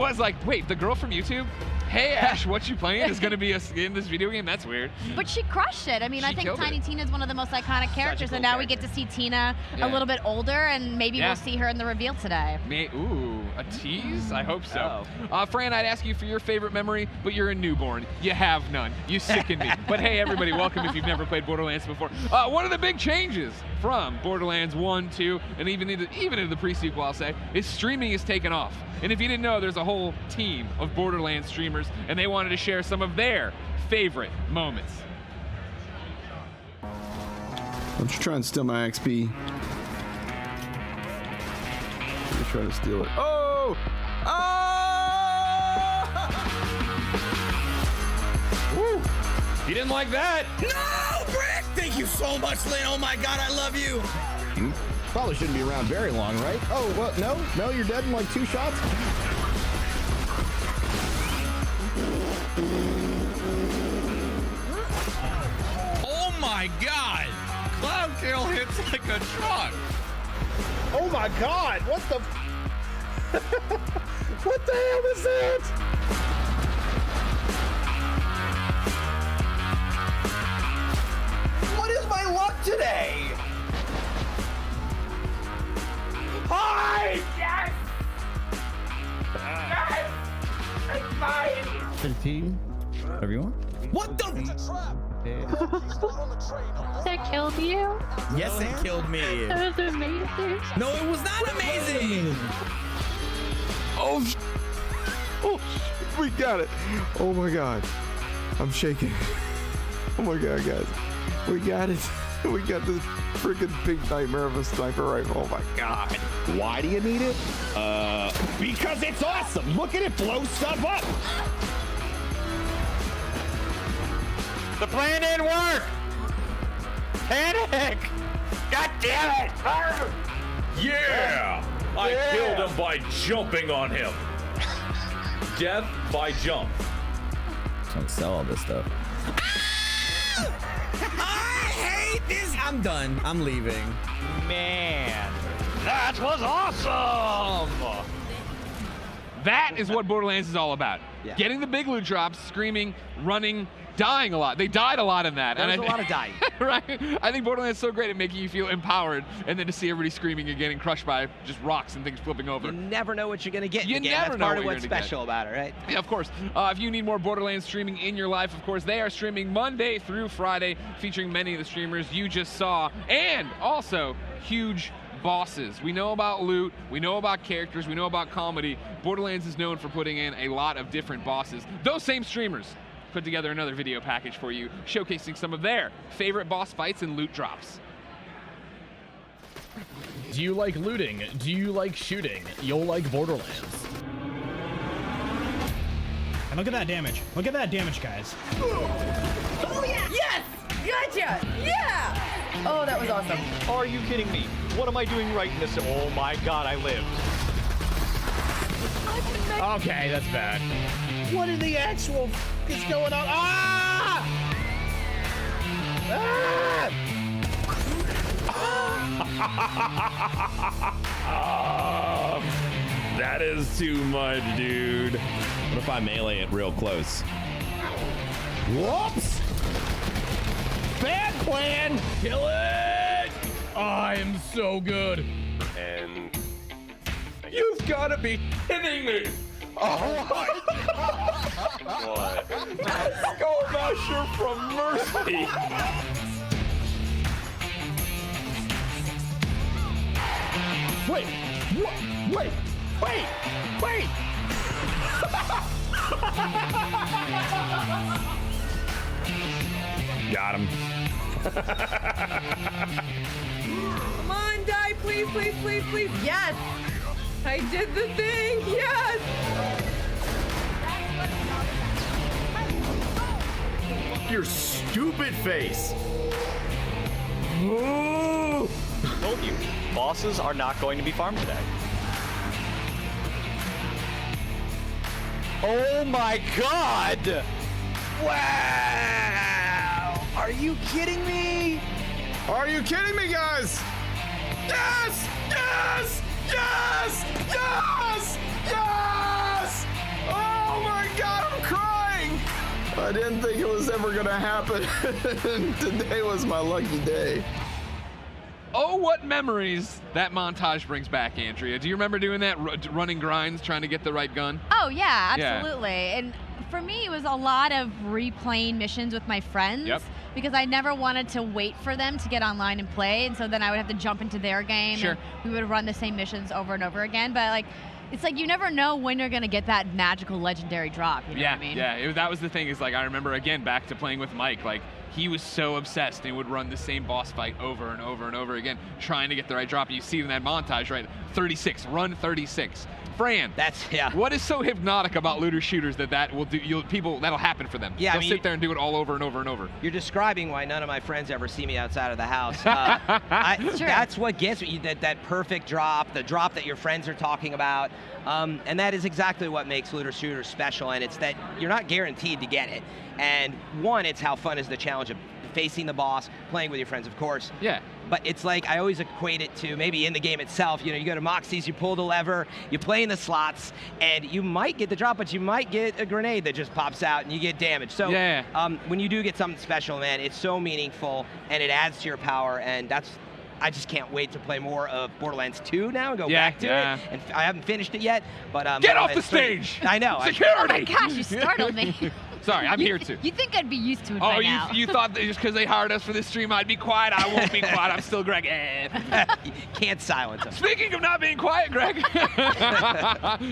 was like, wait, the girl from YouTube? Hey Ash, what you playing is gonna be in this video game? That's weird. But she crushed it. I mean, I think Tiny Tina is one of the most iconic characters, and now we get to see Tina a little bit older, and maybe we'll see her in the reveal today. Ooh, a tease? I hope so. Fran, I'd ask you for your favorite memory, but you're a newborn. You have none. You sicken me. But hey, everybody, welcome if you've never played Borderlands before. One of the big changes from Borderlands 1, 2, and even into the pre-sequel, I'll say, is streaming is taken off. And if you didn't know, there's a whole team of Borderlands streamers, and they wanted to share some of their favorite moments. Don't you try and steal my XP. You're trying to steal it. Oh! Oh! Woo! You didn't like that? No, Brick! Thank you so much, Lynn. Oh my God, I love you. Probably shouldn't be around very long, right? Oh, what? No, you're dead in like 2 shots? Oh my God! Cloud Kill hits like a truck. Oh my God! What the? What the hell is that? What is my luck today? Hi! Yes! Yes! It's mine! 15. Whatever you want. What the? That killed you? Yes, it killed me. That was amazing. No, it was not amazing. Oh, we got it. Oh my God. I'm shaking. Oh my God, guys. We got it. We got this freaking big nightmare of a sniper rifle. Oh my God. Why do you need it? Because it's awesome. Look at it blow stuff up. The plan didn't work. Panic. God damn it. Yeah! I killed him by jumping on him. Death by jump. Trying to sell all this stuff. I hate this. I'm done. I'm leaving. Man, that was awesome. That is what Borderlands is all about. Yeah. Getting the big loot drops, screaming, running, dying a lot. They died a lot in that. There was a lot of dying. Right? I think Borderlands is so great at making you feel empowered, and then to see everybody screaming again and crushed by just rocks and things flipping over. You never know what you're going to get in the game. Never That's know part of what what's you're gonna special about it, right? Yeah, of course. If you need more Borderlands streaming in your life, of course, they are streaming Monday through Friday, featuring many of the streamers you just saw, and also huge bosses. We know about loot, we know about characters, we know about comedy. Borderlands is known for putting in a lot of different bosses. Those same streamers put together another video package for you, showcasing some of their favorite boss fights and loot drops. Do you like looting? Do you like shooting? You'll like Borderlands. And look at that damage. Look at that damage, guys. Oh yeah! Yes! Gotcha! Yeah! Oh, that was awesome. Are you kidding me? What am I doing right in this? Oh my God, I lived. Okay, that's bad. What in the actual is going on? Ah! Ah! That is too much, dude. What if I melee it real close? Whoops! Bad plan! Kill it! I am so good. And you've got to be kidding me! Oh my God! What? Skull Masher from Mercy! Wait! What? Wait! Wait! Wait! Got him. Come on, die, please, please, please, please. Yes! I did the thing, yes! Your stupid face! Told you, bosses are not going to be farmed today. Oh my God! Wow! Are you kidding me? Are you kidding me, guys? Yes! Yes! Yes! Yes! Yes! I didn't think it was ever gonna happen. Today was my lucky day. Oh, what memories that montage brings back, Andrea. Do you remember doing that, running grinds, trying to get the right gun? Oh, yeah, absolutely. Yeah. And for me, it was a lot of replaying missions with my friends. Yep. Because I never wanted to wait for them to get online and play, and so then I would have to jump into their game. Sure. And we would run the same missions over and over again. But like, it's like you never know when you're gonna get that magical legendary drop. You know what I mean? Yeah. That was the thing. Is like I remember again back to playing with Mike. Like he was so obsessed and would run the same boss fight over and over and over again, trying to get the right drop. And you see it in that montage, right? 36, run 36. Fran, what is so hypnotic about looter shooters that will do? That'll happen for them. Yeah, they'll sit there and do it all over and over and over. You're describing why none of my friends ever see me outside of the house. That's what gets me, that perfect drop, the drop that your friends are talking about, and that is exactly what makes looter shooters special. And it's that you're not guaranteed to get it. And one, it's how fun is the challenge of facing the boss, playing with your friends, of course. Yeah. But it's like, I always equate it to maybe in the game itself, you go to Moxie's, you pull the lever, you play in the slots, and you might get the drop, but you might get a grenade that just pops out and you get damaged. So when you do get something special, man, it's so meaningful and it adds to your power, and I just can't wait to play more of Borderlands 2 now and go back to it. And I haven't finished it yet, but get off the stage! I know. Security! Oh my gosh, you startled me. Sorry, I'm here too. You think I'd be used to it by now. You thought that just because they hired us for this stream, I'd be quiet? I won't be quiet. I'm still Greg. Can't silence him. Speaking of not being quiet, Greg,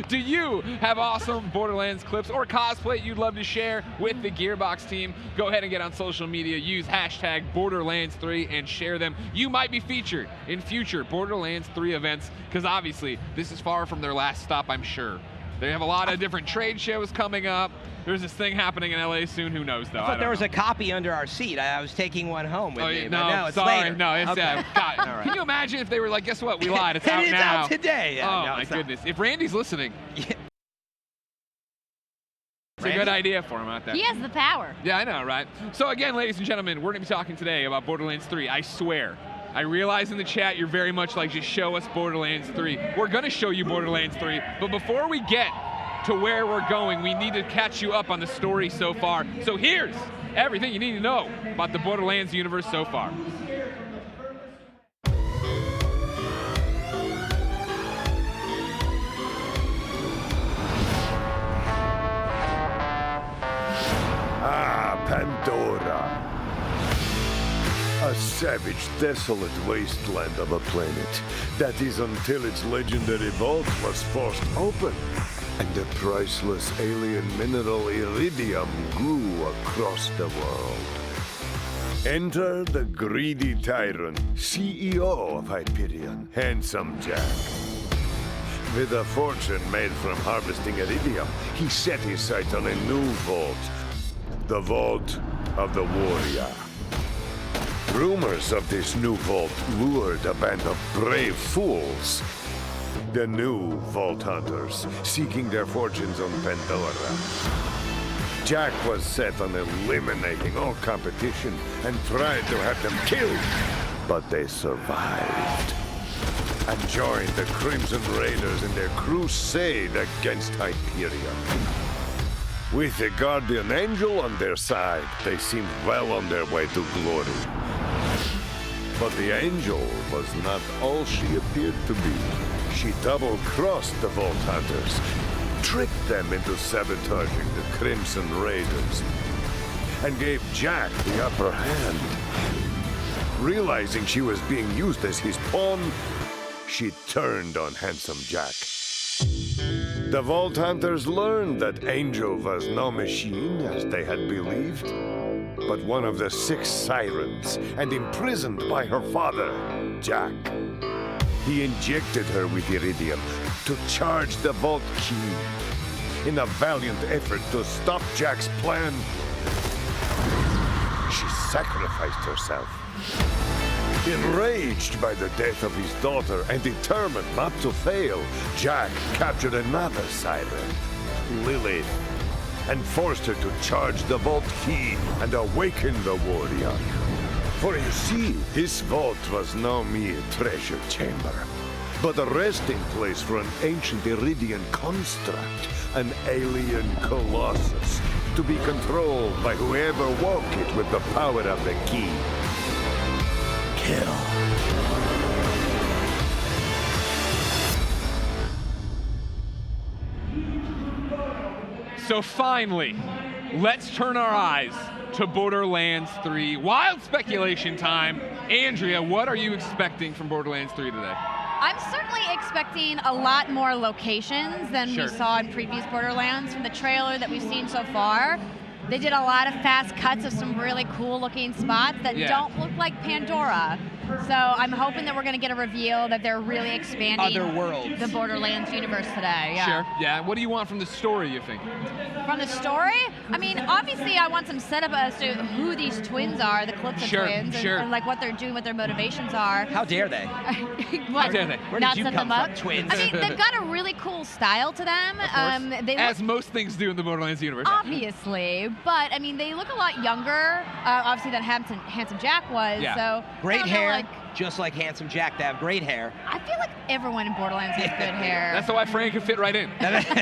do you have awesome Borderlands clips or cosplay you'd love to share with the Gearbox team? Go ahead and get on social media. Use hashtag Borderlands3 and share them. You might be featured in future Borderlands 3 events because obviously this is far from their last stop, I'm sure. They have a lot of different trade shows coming up. There's this thing happening in LA soon. Who knows, though? I thought there was a copy under our seat. I was taking one home with me. No, it's sorry. later. No, it's okay. God. Right. Can you imagine if they were like, guess what? We lied. It's out it's now. Out today. Yeah, oh, my goodness. If Randy's listening. It's a good idea for him out there. He has the power. Yeah, I know, right? So again, ladies and gentlemen, we're going to be talking today about Borderlands 3. I swear. I realize in the chat you're very much like, just show us Borderlands 3. We're going to show you Borderlands 3. But before we get to where we're going, we need to catch you up on the story so far. So here's everything you need to know about the Borderlands universe so far. Pandora. A savage, desolate wasteland of a planet. That is until its legendary vault was forced open, and the priceless alien mineral iridium grew across the world. Enter the greedy tyrant, CEO of Hyperion, Handsome Jack. With a fortune made from harvesting iridium, he set his sight on a new vault, the Vault of the Warrior. Rumors of this new vault lured a band of brave fools. The new Vault Hunters, seeking their fortunes on Pandora. Jack was set on eliminating all competition and tried to have them killed, but they survived and joined the Crimson Raiders in their crusade against Hyperion. With the Guardian Angel on their side, they seemed well on their way to glory. But the Angel was not all she appeared to be. She double-crossed the Vault Hunters, tricked them into sabotaging the Crimson Raiders, and gave Jack the upper hand. Realizing she was being used as his pawn, she turned on Handsome Jack. The Vault Hunters learned that Angel was no machine, as they had believed, but one of the 6 sirens, and imprisoned by her father, Jack. He injected her with iridium to charge the vault key. In a valiant effort to stop Jack's plan, she sacrificed herself. Enraged by the death of his daughter and determined not to fail, Jack captured another siren, Lilith, and forced her to charge the vault key and awaken the warrior. For you see, this vault was no mere treasure chamber, but a resting place for an ancient Iridian construct, an alien colossus, to be controlled by whoever woke it with the power of the key. Kill. So finally, let's turn our eyes to Borderlands 3. Wild speculation time. Andrea, what are you expecting from Borderlands 3 today? I'm certainly expecting a lot more locations than Sure. we saw in previous Borderlands. From the trailer that we've seen so far, they did a lot of fast cuts of some really cool looking spots that don't look like Pandora. So I'm hoping that we're going to get a reveal that they're really expanding Other worlds. the Borderlands universe today. Yeah. Sure. Yeah. What do you want from the story, you think? From the story, I mean, obviously I want some setup as to who these twins are, the Calypso Twins, and like what they're doing, what their motivations are. How dare they? What? How dare they? Where Not did you set come them from, up? twins? I mean, they've got a really cool style to them. They look, As most things do in the Borderlands universe. obviously, but I mean, they look a lot younger, obviously, than Handsome Jack was. Yeah. So Great I don't know, hair, like, just like Handsome Jack. They have great hair. I feel like everyone in Borderlands has good hair. That's why Frank could fit right in.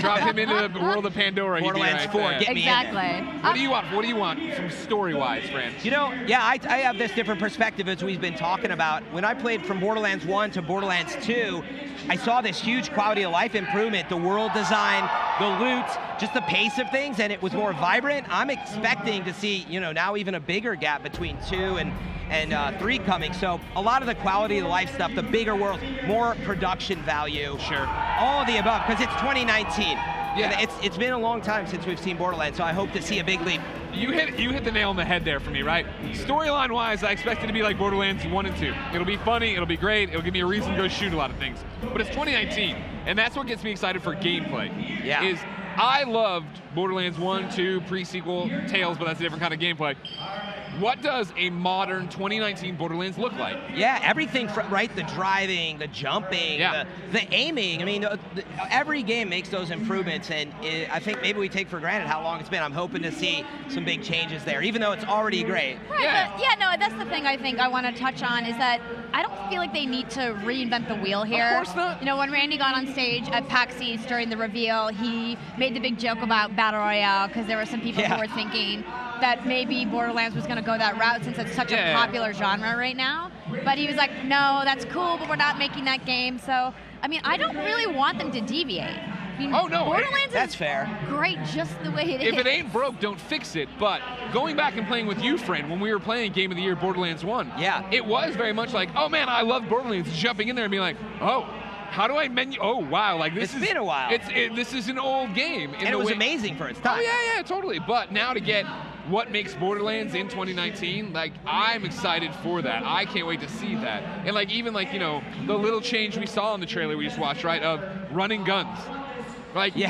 Drop him into the world of Pandora. he'd be Borderlands right 4, there. get me in there. Exactly. What do you want? What do you want from story-wise, Fran? You know, yeah, I have this different perspective as we've been talking about. When I played from Borderlands 1 to Borderlands 2, I saw this huge quality of life improvement, the world design, the loot, just the pace of things, and it was more vibrant. I'm expecting to see, you know, now even a bigger gap between 2 and 3 coming. So a lot of the quality of the life stuff, the bigger world, more production value. Sure. All of the above, because it's 2019. Yeah. And it's been a long time since we've seen Borderlands, so I hope to see a big leap. You hit the nail on the head there for me, right? Storyline-wise, I expect it to be like Borderlands 1 and 2. It'll be funny, it'll be great, it'll give me a reason to go shoot a lot of things. But it's 2019, and that's what gets me excited for gameplay. Yeah. Is I loved Borderlands 1, 2, pre-sequel, Tales, but that's a different kind of gameplay. What does a modern 2019 Borderlands look like? Yeah, everything from, right, the driving, the jumping, the aiming. I mean, every game makes those improvements, and I think maybe we take for granted how long it's been. I'm hoping to see some big changes there, even though it's already great. Right, but no, that's the thing I think I want to touch on is that I don't feel like they need to reinvent the wheel here. Of course not. You know, when Randy got on stage at PAX East during the reveal, he made the big joke about Battle Royale because there were some people who were thinking that maybe Borderlands was going to go that route since it's such a popular genre right now. But he was like, no, that's cool, but we're not making that game. So, I mean, I don't really want them to deviate. I mean, Borderlands that's is fair. great just the way it is. If it ain't broke, don't fix it. But going back and playing with you, friend, when we were playing Game of the Year Borderlands 1, it was very much like, oh man, I love Borderlands. Jumping in there and being like, oh, how do I menu? Oh wow, like this It's been a while. This is an old game. And it was amazing for its time. Oh yeah, totally. But now to get what makes Borderlands in 2019, like I'm excited for that. I can't wait to see that. And like even like, you know, the little change we saw in the trailer we just watched, right, of running guns. Like the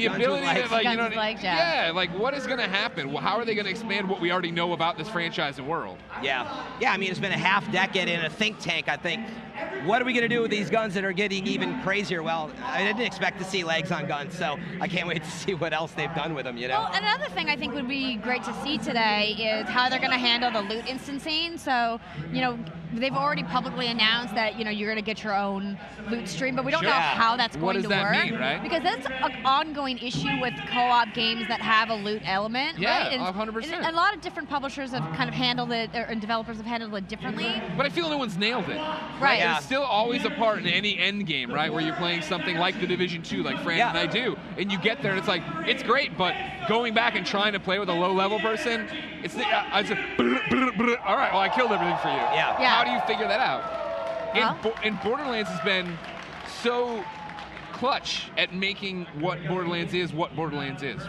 ability to like, you know, like what is gonna happen? How are they gonna expand what we already know about this franchise and world? Yeah, I mean, it's been a half decade in a think tank, I think. What are we going to do with these guns that are getting even crazier? Well, I didn't expect to see legs on guns, so I can't wait to see what else they've done with them, you know? Well, another thing I think would be great to see today is how they're going to handle the loot instancing. So, you know, they've already publicly announced that, you know, you're going to get your own loot stream, but we don't know how that's going to work. What does that mean, right? Because that's an ongoing issue with co-op games that have a loot element, right? And 100%. And a lot of different publishers have kind of handled it, and developers have handled it differently. But I feel no one's nailed it. Right. There's still always a part in any end game, right, where you're playing something like the Division 2, like Fran and I do, and you get there and it's like, it's great, but going back and trying to play with a low-level person, it's all right, well, I killed everything for you. How do you figure that out? And Borderlands has been so clutch at making what Borderlands is,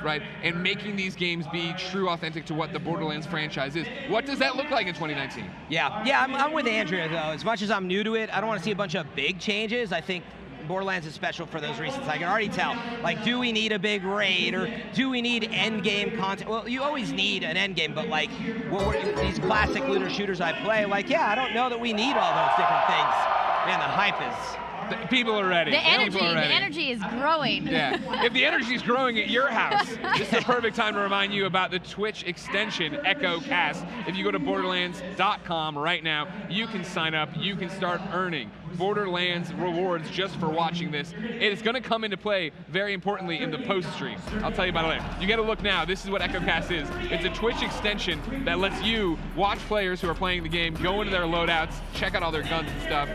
right? And making these games be true, authentic to what the Borderlands franchise is. What does that look like in 2019? Yeah, I'm with Andrea, though. As much as I'm new to it, I don't want to see a bunch of big changes. I think Borderlands is special for those reasons. I can already tell. Like, do we need a big raid, or do we need end game content? Well, you always need an end game, but like these classic looter shooters I play, like, I don't know that we need all those different things. Man, the hype is... People are ready. The energy is growing. Yeah. If the energy is growing at your house, this is the perfect time to remind you about the Twitch extension, EchoCast. If you go to Borderlands.com right now, you can sign up. You can start earning Borderlands rewards just for watching this. It is going to come into play very importantly in the post-stream. I'll tell you about it later. You got to look now. This is what EchoCast is. It's a Twitch extension that lets you watch players who are playing the game, go into their loadouts, check out all their guns and stuff.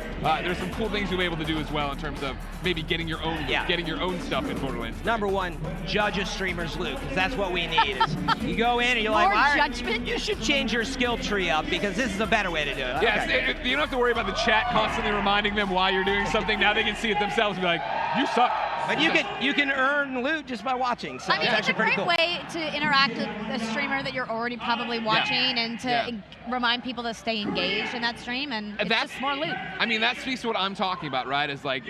There's some cool things you'll be able to do as well in terms of maybe getting your own stuff in Borderlands. Number one, judge a streamer's loot, because that's what we need. Is you go in and you're like, More judgment? You should change your skill tree up because this is a better way to do it. Yes, you don't have to worry about the chat constantly reminding them why you're doing something. Now they can see it themselves and be like, you suck. But you can earn loot just by watching. So I mean, it's a pretty great cool. way to interact with a streamer that you're already probably watching and to remind people to stay engaged in that stream, and it's just more loot. I mean, that speaks to what I'm talking about, right? Is like,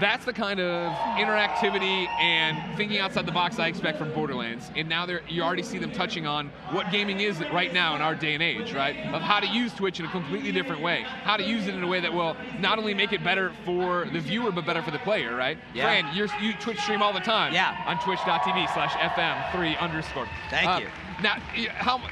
that's the kind of interactivity and thinking outside the box I expect from Borderlands. And now you already see them touching on what gaming is right now in our day and age, right? Of how to use Twitch in a completely different way. How to use it in a way that will not only make it better for the viewer, but better for the player, right? Yeah. Fran, you Twitch stream all the time. Yeah. On twitch.tv/FM3_. Thank you. Now,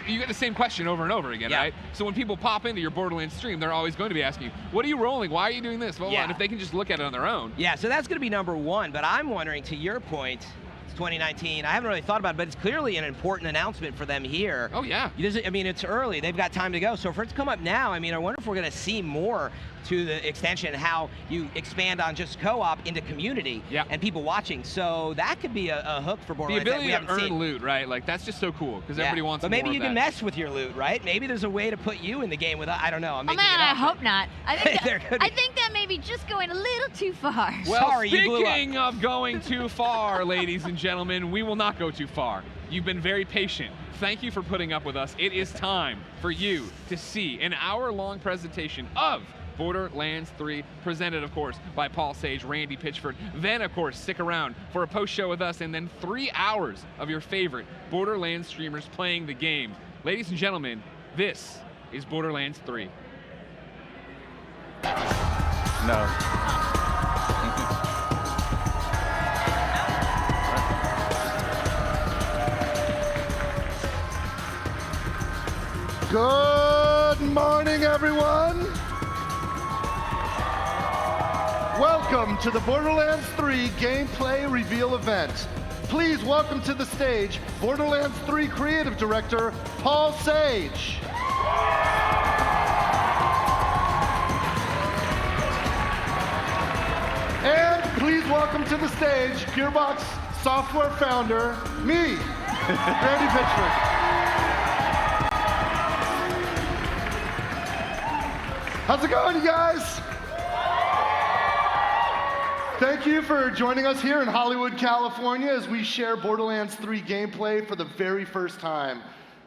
you get the same question over and over again, right? So when people pop into your Borderlands stream, they're always going to be asking you, what are you rolling? Why are you doing this? Blah, blah, blah. And if they can just look at it on their own. Yeah, so that's going to be number one. But I'm wondering, to your point, it's 2019. I haven't really thought about it, but it's clearly an important announcement for them here. Oh, yeah. I mean, it's early. They've got time to go. So for it to come up now, I mean, I wonder if we're going to see more to the extension, how you expand on just co-op into community and people watching. So that could be a hook for Borderlands. The ability that we to haven't earn loot, right? Like, that's just so cool, because everybody wants But maybe more you of can that. mess with your loot, right? Maybe there's a way to put you in the game without, I don't know. I'm Oh making man, it up, I hope not. I think There could be. I think that may be just going a little too far. Well, Sorry, you blew up. speaking of going too far, ladies and gentlemen, we will not go too far. You've been very patient. Thank you for putting up with us. It is time for you to see an hour-long presentation of Borderlands 3, presented, of course, by Paul Sage, Randy Pitchford. Then, of course, stick around for a post-show with us, and then 3 hours of your favorite Borderlands streamers playing the game. Ladies and gentlemen, this is Borderlands 3. No. Good morning, everyone. Welcome to the Borderlands 3 gameplay reveal event. Please welcome to the stage Borderlands 3 creative director, Paul Sage. And please welcome to the stage Gearbox software founder, me, Randy Pitchford. How's it going, you guys? Thank you for joining us here in Hollywood, California, as we share Borderlands 3 gameplay for the very first time.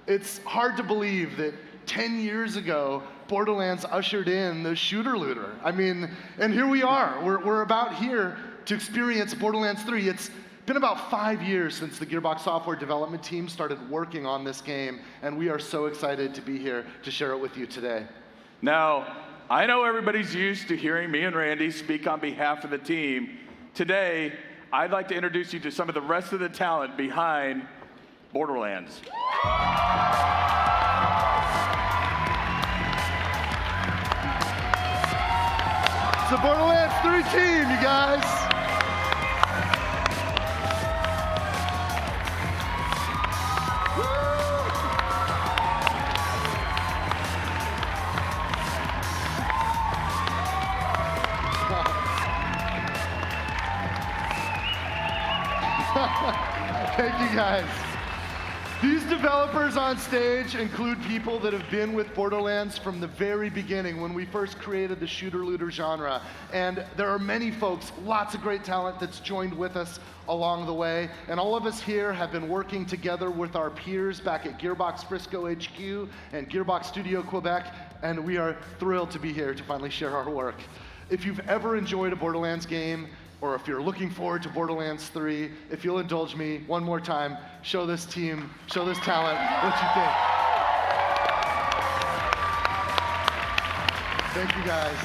It's hard to believe that 10 years ago, Borderlands ushered in the shooter looter. I mean, and here we are. We're about here to experience Borderlands 3. It's been about 5 years since the Gearbox software development team started working on this game, and we are so excited to be here to share it with you today. Now, I know everybody's used to hearing me and Randy speak on behalf of the team. Today, I'd like to introduce you to some of the rest of the talent behind Borderlands. It's the Borderlands 3 team, you guys. Thank you, guys. These developers on stage include people that have been with Borderlands from the very beginning when we first created the shooter-looter genre. And there are many folks, lots of great talent that's joined with us along the way. And all of us here have been working together with our peers back at Gearbox Frisco HQ and Gearbox Studio Quebec. And we are thrilled to be here to finally share our work. If you've ever enjoyed a Borderlands game, or if you're looking forward to Borderlands 3, if you'll indulge me one more time, show this team, show this talent what you think. Thank you, guys.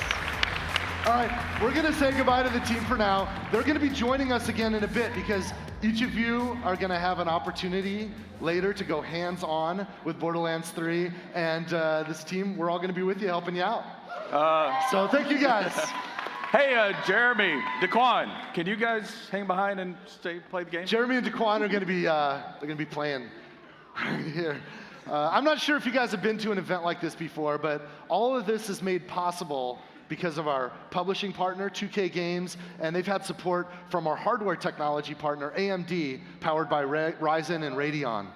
All right, we're gonna say goodbye to the team for now. They're gonna be joining us again in a bit because each of you are gonna have an opportunity later to go hands-on with Borderlands 3, and this team, we're all gonna be with you, helping you out. So thank you, guys. Hey, Jeremy, Daquan, can you guys hang behind and play the game? Jeremy and Daquan are going to be playing right here. I'm not sure if you guys have been to an event like this before, but all of this is made possible because of our publishing partner, 2K Games, and they've had support from our hardware technology partner, AMD, powered by Ryzen and Radeon.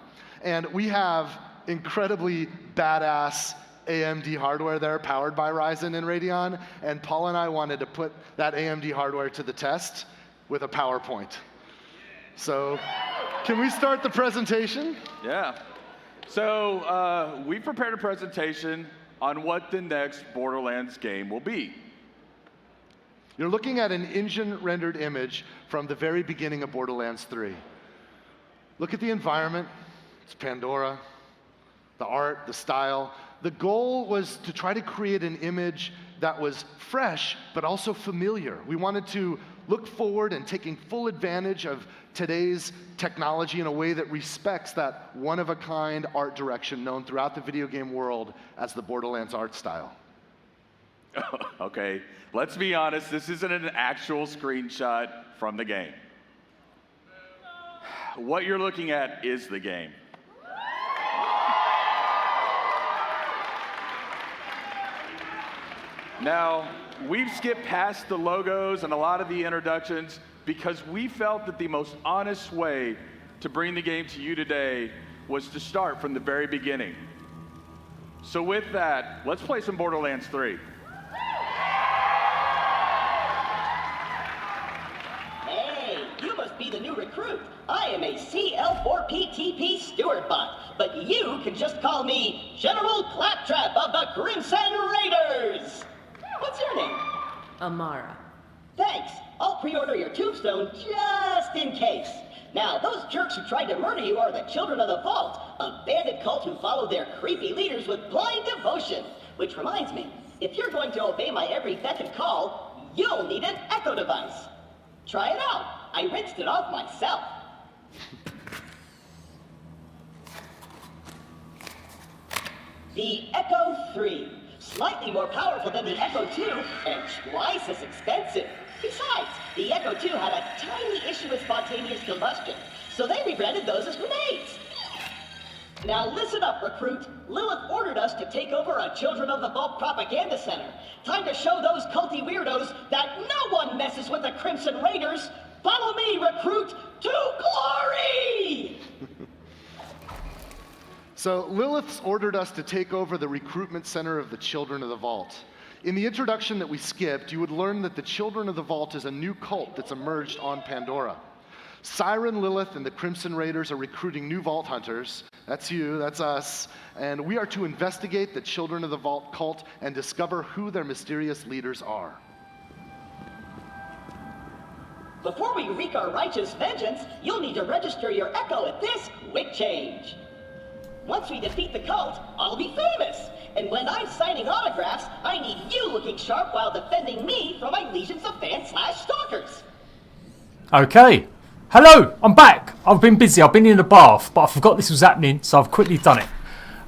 And we have incredibly badass AMD hardware there, powered by Ryzen and Radeon, and Paul and I wanted to put that AMD hardware to the test with a PowerPoint. So, can we start the presentation? Yeah. So, we prepared a presentation on what the next Borderlands game will be. You're looking at an engine-rendered image from the very beginning of Borderlands 3. Look at the environment. It's Pandora. The art, the style. The goal was to try to create an image that was fresh, but also familiar. We wanted to look forward and taking full advantage of today's technology in a way that respects that one-of-a-kind art direction known throughout the video game world as the Borderlands art style. Okay, let's be honest, this isn't an actual screenshot from the game. What you're looking at is the game. Now, we've skipped past the logos and a lot of the introductions because we felt that the most honest way to bring the game to you today was to start from the very beginning. So with that, let's play some Borderlands 3. Hey, you must be the new recruit. I am a CL4PTP steward bot, but you can just call me General Claptrap of the Crimson Raiders. What's your name? Amara. Thanks. I'll pre-order your tombstone just in case. Now, those jerks who tried to murder you are the Children of the Vault, a bandit cult who follow their creepy leaders with blind devotion. Which reminds me, if you're going to obey my every beck and call, you'll need an Echo device. Try it out. I rinsed it off myself. The Echo 3. Slightly more powerful than the Echo 2, and twice as expensive. Besides, the Echo 2 had a tiny issue with spontaneous combustion, so they rebranded those as grenades. Now listen up, recruit. Lilith ordered us to take over a Children of the Vault propaganda center. Time to show those culty weirdos that no one messes with the Crimson Raiders. Follow me, recruit, to glory! So Lilith's ordered us to take over the recruitment center of the Children of the Vault. In the introduction that we skipped, you would learn that the Children of the Vault is a new cult that's emerged on Pandora. Siren, Lilith, and the Crimson Raiders are recruiting new Vault Hunters. That's you, that's us. And we are to investigate the Children of the Vault cult and discover who their mysterious leaders are. Before we wreak our righteous vengeance, you'll need to register your Echo at this quick change. Once we defeat the cult, I'll be famous. And when I'm signing autographs, I need you looking sharp while defending me from my legions of fans/stalkers. Okay. Hello, I'm back. I've been busy. I've been in the bath, but I forgot this was happening, so I've quickly done it.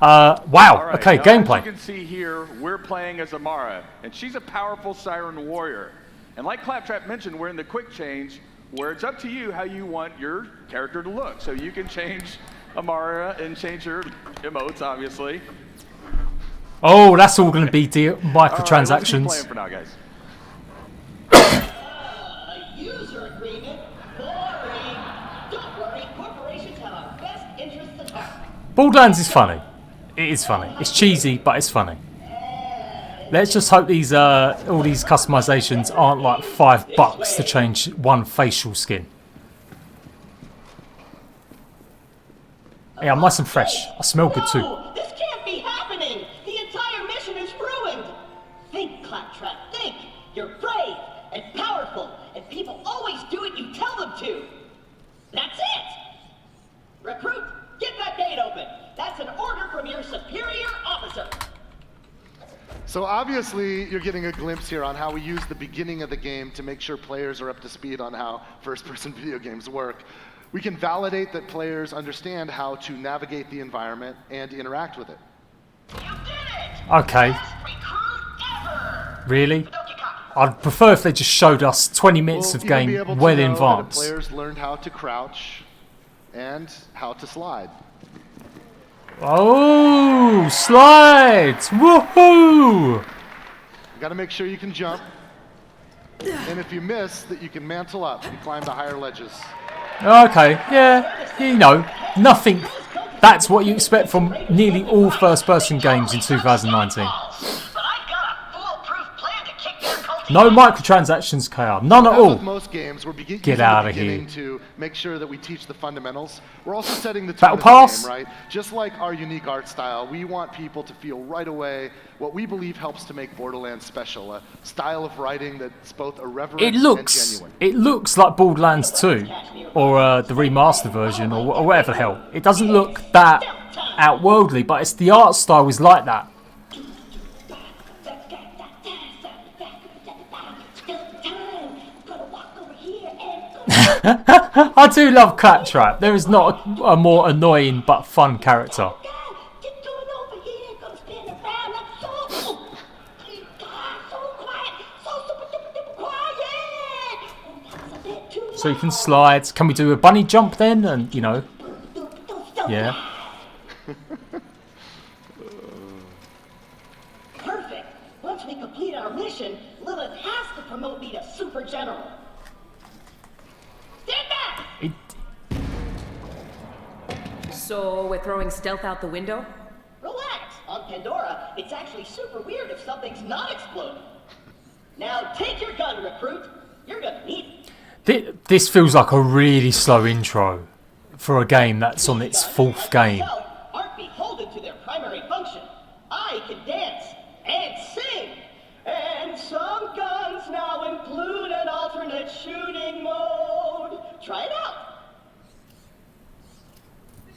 Wow. Right, okay, now, gameplay. As you can see here, we're playing as Amara, and she's a powerful Siren warrior. And like Claptrap mentioned, we're in the quick change, where it's up to you how you want your character to look. So you can change Amara and change her emotes, obviously. Oh, that's all going to be microtransactions. All right, let's keep playing for now, guys. User agreement. Boring. Don't worry, corporations have our best interests at heart. Borderlands is funny. It is funny. It's cheesy, but it's funny. Let's just hope these all these customizations aren't like $5 to change one facial skin. Hey, I'm nice and fresh. I smell good too. This can't be happening. The entire mission is ruined. Think, Claptrap, think. You're brave and powerful, and people always do what you tell them to. That's it. Recruit, get that gate open. That's an order from your superior officer. So obviously, you're getting a glimpse here on how we use the beginning of the game to make sure players are up to speed on how first-person video games work. We can validate that players understand how to navigate the environment and interact with it. Okay. Really? I'd prefer if they just showed us 20 minutes of game well in advance. Players learned how to crouch and how to slide. Oh, slides! Woohoo! You got to make sure you can jump. And if you miss, that you can mantle up and climb to higher ledges. Okay, yeah, you know, nothing. That's what you expect from nearly all first-person games in 2019. No microtransactions, KR. None at all. With most games, we're Get out of here. To make sure that we teach the fundamentals. We're also setting the tone Battle of Pass? the game, right? Just like our unique art style, we want people to feel right away what we believe helps to make Borderlands special. A style of writing that's both irreverent and genuine. It looks like Borderlands 2, or the remaster version, or whatever the hell. It doesn't look that outworldly, but it's the art style is like that. I do love Claptrap. There is not a more annoying but fun character. So you can slide. Can we do a bunny jump then? And, you know, yeah. Perfect. Once we complete our mission, Lilith has to promote me to Super General. Stand back! So we're throwing stealth out the window? Relax. On Pandora, it's actually super weird if something's not exploding. Now take your gun, recruit. You're gonna need it. This feels like a really slow intro for a game that's on its 4th game. Aren't beholden to their primary function. I can dance and sing. And some guns now include an alternate shooting mode. Try it out.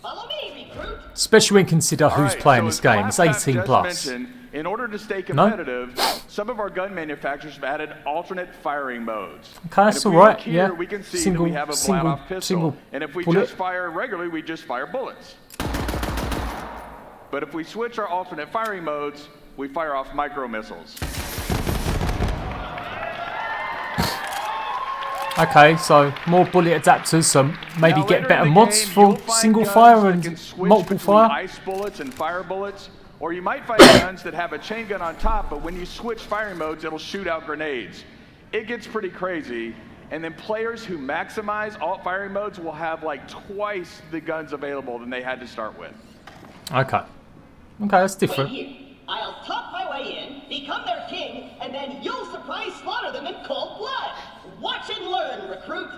Follow me, recruit. Especially when consider who's playing this game. It's 18 plus. In order to stay competitive, some of our gun manufacturers have added alternate firing modes. Okay, that's alright. Yeah. We can see that we have a blow-off pistol. And if we just fire regularly, we just fire bullets. But if we switch our alternate firing modes, we fire off micro missiles. Okay, so more bullet adapters, so maybe get better mods for single fire and multiple fire. Ice bullets and fire bullets, or you might find guns that have a chain gun on top, but when you switch firing modes, it'll shoot out grenades. It gets pretty crazy, and then players who maximize alt firing modes will have like twice the guns available than they had to start with. Okay. Okay, that's different. Wait here. I'll talk my way in, become their king, and then you'll surprise slaughter them in cold blood. Watch and learn, recruit.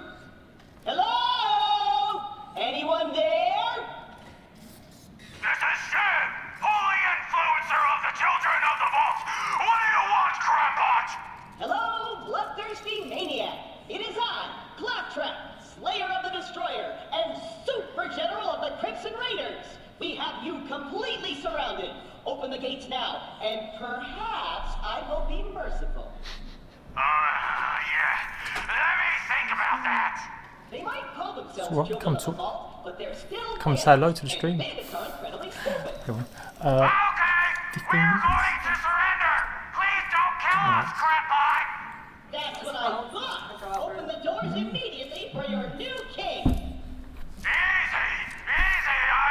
Hello? Anyone there? This is Shem, holy influencer of the children of the vault. What do you want, Crampot? Hello, bloodthirsty maniac. It is I, Claptrap, Slayer of the Destroyer, and Super General of the Crimson Raiders. We have you completely surrounded. Open the gates now, and perhaps I will be merciful. Yeah. Let me think about that. They might call themselves What? children Come of the vault, but they're still Come and say hello to the stream. bandits are incredibly stupid. Come on. Okay, we're going to surrender. Please don't kill us, Crapbot. That's what I thought. Open the doors immediately for your new king. Easy.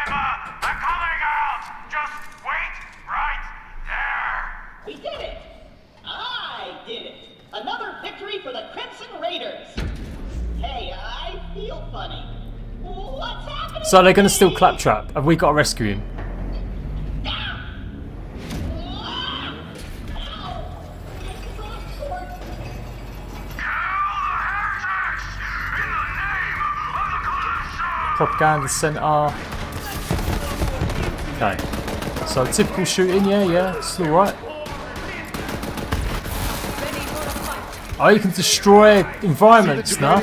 I'm coming out. Just wait right there. We did it. I did it. Another victory for the Crimson Raiders. Hey, I feel funny. What's happening? So they're going to steal Claptrap. Have we got to rescue him? Propaganda center. Okay. So typical shooting, yeah, it's alright. Oh, you can destroy environments now.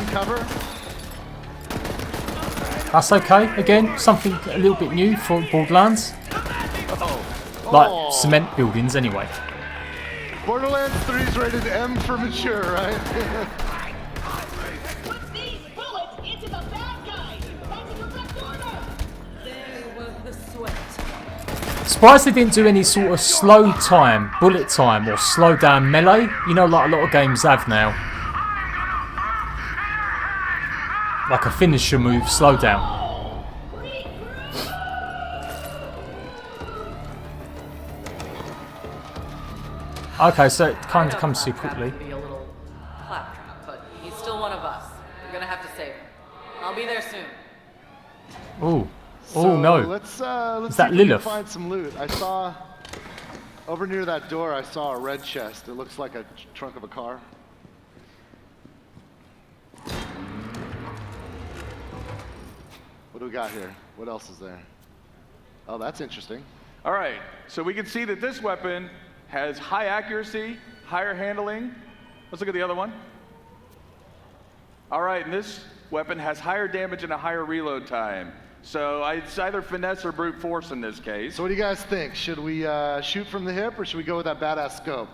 That's okay. Again, something a little bit new for Borderlands. Like cement buildings, anyway. Borderlands 3 is rated M for mature, right? Put these bullets into the bad guys. That's a direct order. There was the sweat. Surprised they didn't do any sort of slow time, bullet time, or slow down melee. You know, like a lot of games have now. Like a finisher move, slow down. Okay, so it kind of comes too quickly. Be a little Claptrap, but he's still one of us. We're gonna have to save him. I'll be there soon. Oh, So no! Let's Is see that if we can Lilith? find some loot. I saw over near that door. I saw a red chest. It looks like a trunk of a car. What do we got here? What else is there? Oh, that's interesting. All right, so we can see that this weapon has high accuracy, higher handling. Let's look at the other one. All right, and this weapon has higher damage and a higher reload time. So it's either finesse or brute force in this case. So what do you guys think? Should we shoot from the hip or should we go with that badass scope?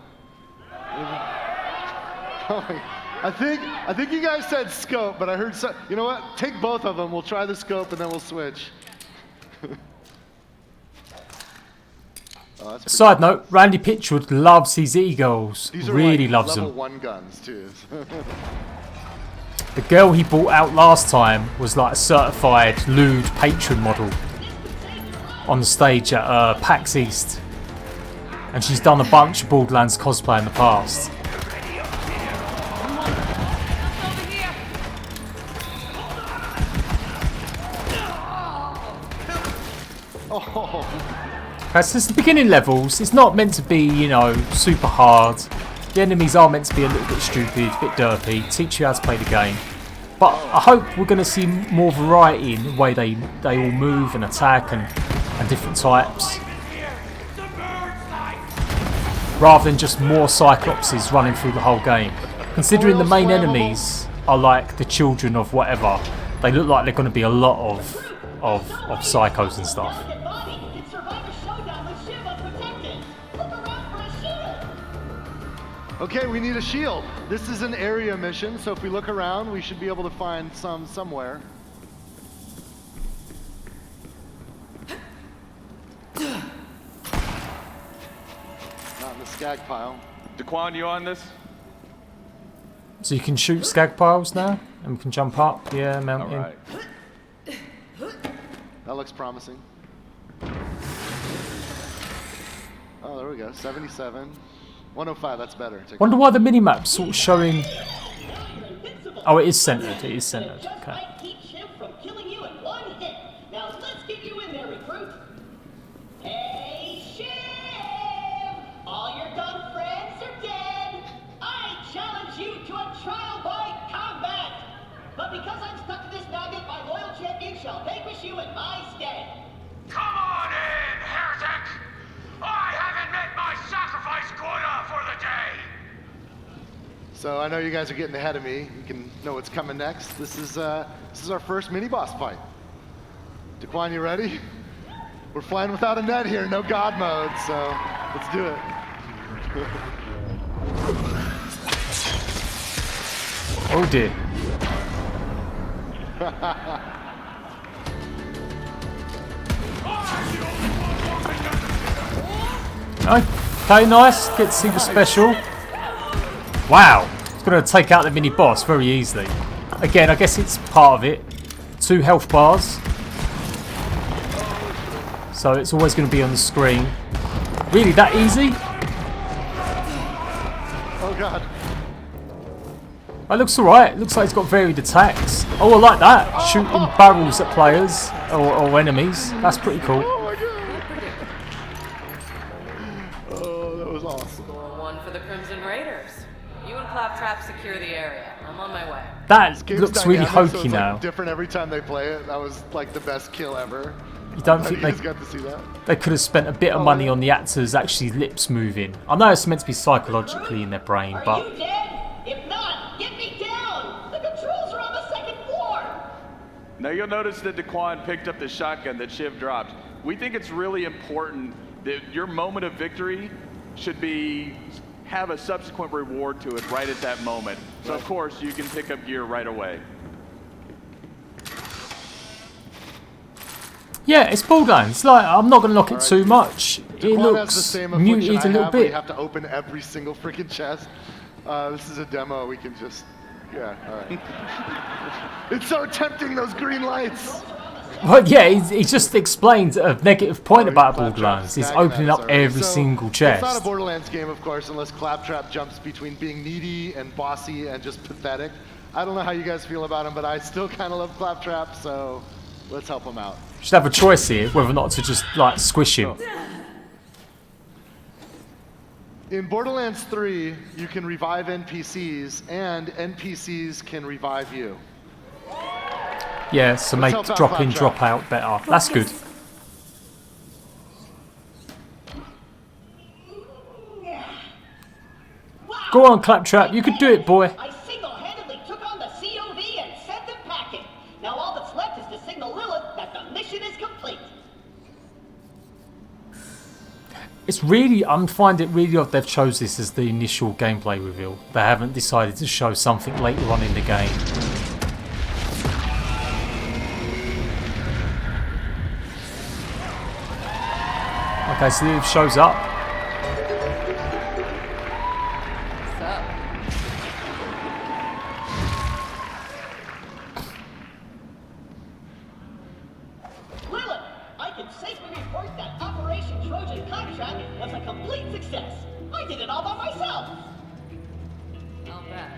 I think you guys said scope, but I heard you know what? Take both of them. We'll try the scope and then we'll switch. Oh, Side note, Randy Pitchwood loves his Eagles. These are Really like loves level them. 1 guns too. The girl he bought out last time was like a certified lewd patron model on the stage at PAX East. And she's done a bunch of Borderlands cosplay in the past. Oh. Okay, so it's the beginning levels. It's not meant to be, you know, super hard. The enemies are meant to be a little bit stupid, a bit derpy, teach you how to play the game. But I hope we're going to see more variety in the way they all move and attack and different types. Rather than just more Cyclopses running through the whole game. Considering the main enemies are like the children of whatever, they look like they're going to be a lot of psychos and stuff. Okay, we need a shield. This is an area mission, so if we look around, we should be able to find some somewhere. Not in the skag pile. Daquan, you on this? So you can shoot skag piles now, and we can jump up, yeah, mount in. All right. That looks promising. Oh, there we go, 77. 105, that's better. Wonder why the minimap's sort of showing... Oh, it is centered, it is centered, okay. Now let's get you in there, recruit. Hey, Shiv! All your gun friends are dead. I challenge you to a trial by combat. But because I'm stuck to this magnet, my loyal champion shall vanquish you in my stead. Come on in, heretic! I haven't met my sacrifice quota for the day! So I know you guys are getting ahead of me. You can know what's coming next. This is our first mini-boss fight. Daquan, you ready? We're flying without a net here, no God mode, so let's do it. Oh dear. Okay, nice. Get to see the special. Wow. It's going to take out the mini boss very easily. Again, I guess it's part of it. 2 health bars. So it's always going to be on the screen. Really that easy? Oh god. It looks alright. It looks like it's got varied attacks. Oh, I like that. Shooting barrels at players or enemies. That's pretty cool. Oh, that was awesome. Score 1 for the Crimson Raiders. You and Claptrap secure the area. I'm on my way. That Game's looks really dynamic, so hokey it's, now. like, different every time they play it. That was like the best kill ever. You don't think you they guys got to see that? They could have spent a bit of money on the actors' actually lips moving. I know it's meant to be psychologically in their brain, but Are you dead? If not, get me down! The controls are on the 2nd floor! Now you'll notice that Daquan picked up the shotgun that Shiv dropped. We think it's really important that your moment of victory should have a subsequent reward to it right at that moment. So of course you can pick up gear right away. Yeah, it's Borderlands. Like, I'm not going to knock it too much. It Daquan has the looks same muted affliction a I little have, where you bit. have to open every single freaking chest. This is a demo. We can just, yeah, all right. It's so tempting, those green lights. Well, yeah, he just explained a negative point about Borderlands. He's opening up every single chest. It's not a Borderlands game, of course, unless Claptrap jumps between being needy and bossy and just pathetic. I don't know how you guys feel about him, but I still kind of love Claptrap, so let's help him out. Should have a choice here whether or not to just like squish him. In Borderlands 3, you can revive NPCs, and NPCs can revive you. Yeah, so Let's make help out drop in, Claptrap. drop out better. That's good. Go on, Claptrap, you could do it, boy. I single-handedly took on the COV and sent them packing. Now all that's left is to signal Lilith that the mission is complete. It's really, I'm finding it really odd they've chose this as the initial gameplay reveal. They haven't decided to show something later on in the game. Okay, so Lilith shows up. What's up? Lilith, I can safely report that Operation Trojan Contract was a complete success. I did it all by myself. I'll bet.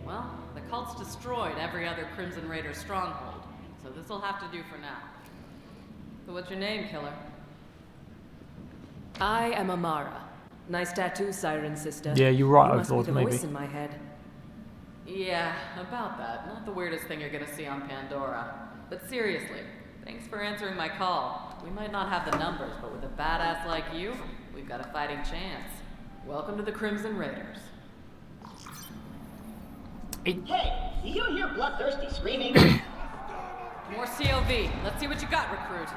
Well, the cult's destroyed every other Crimson Raider stronghold, so this'll have to do for now. So what's your name, killer? I am Amara. Nice tattoo, Siren Sister. Yeah, you're right, You must be Overlord, the maybe. voice in my head. Yeah, about that. Not the weirdest thing you're gonna see on Pandora. But seriously, thanks for answering my call. We might not have the numbers, but with a badass like you, we've got a fighting chance. Welcome to the Crimson Raiders. Hey, do you hear bloodthirsty screaming? More COV. Let's see what you got, recruit.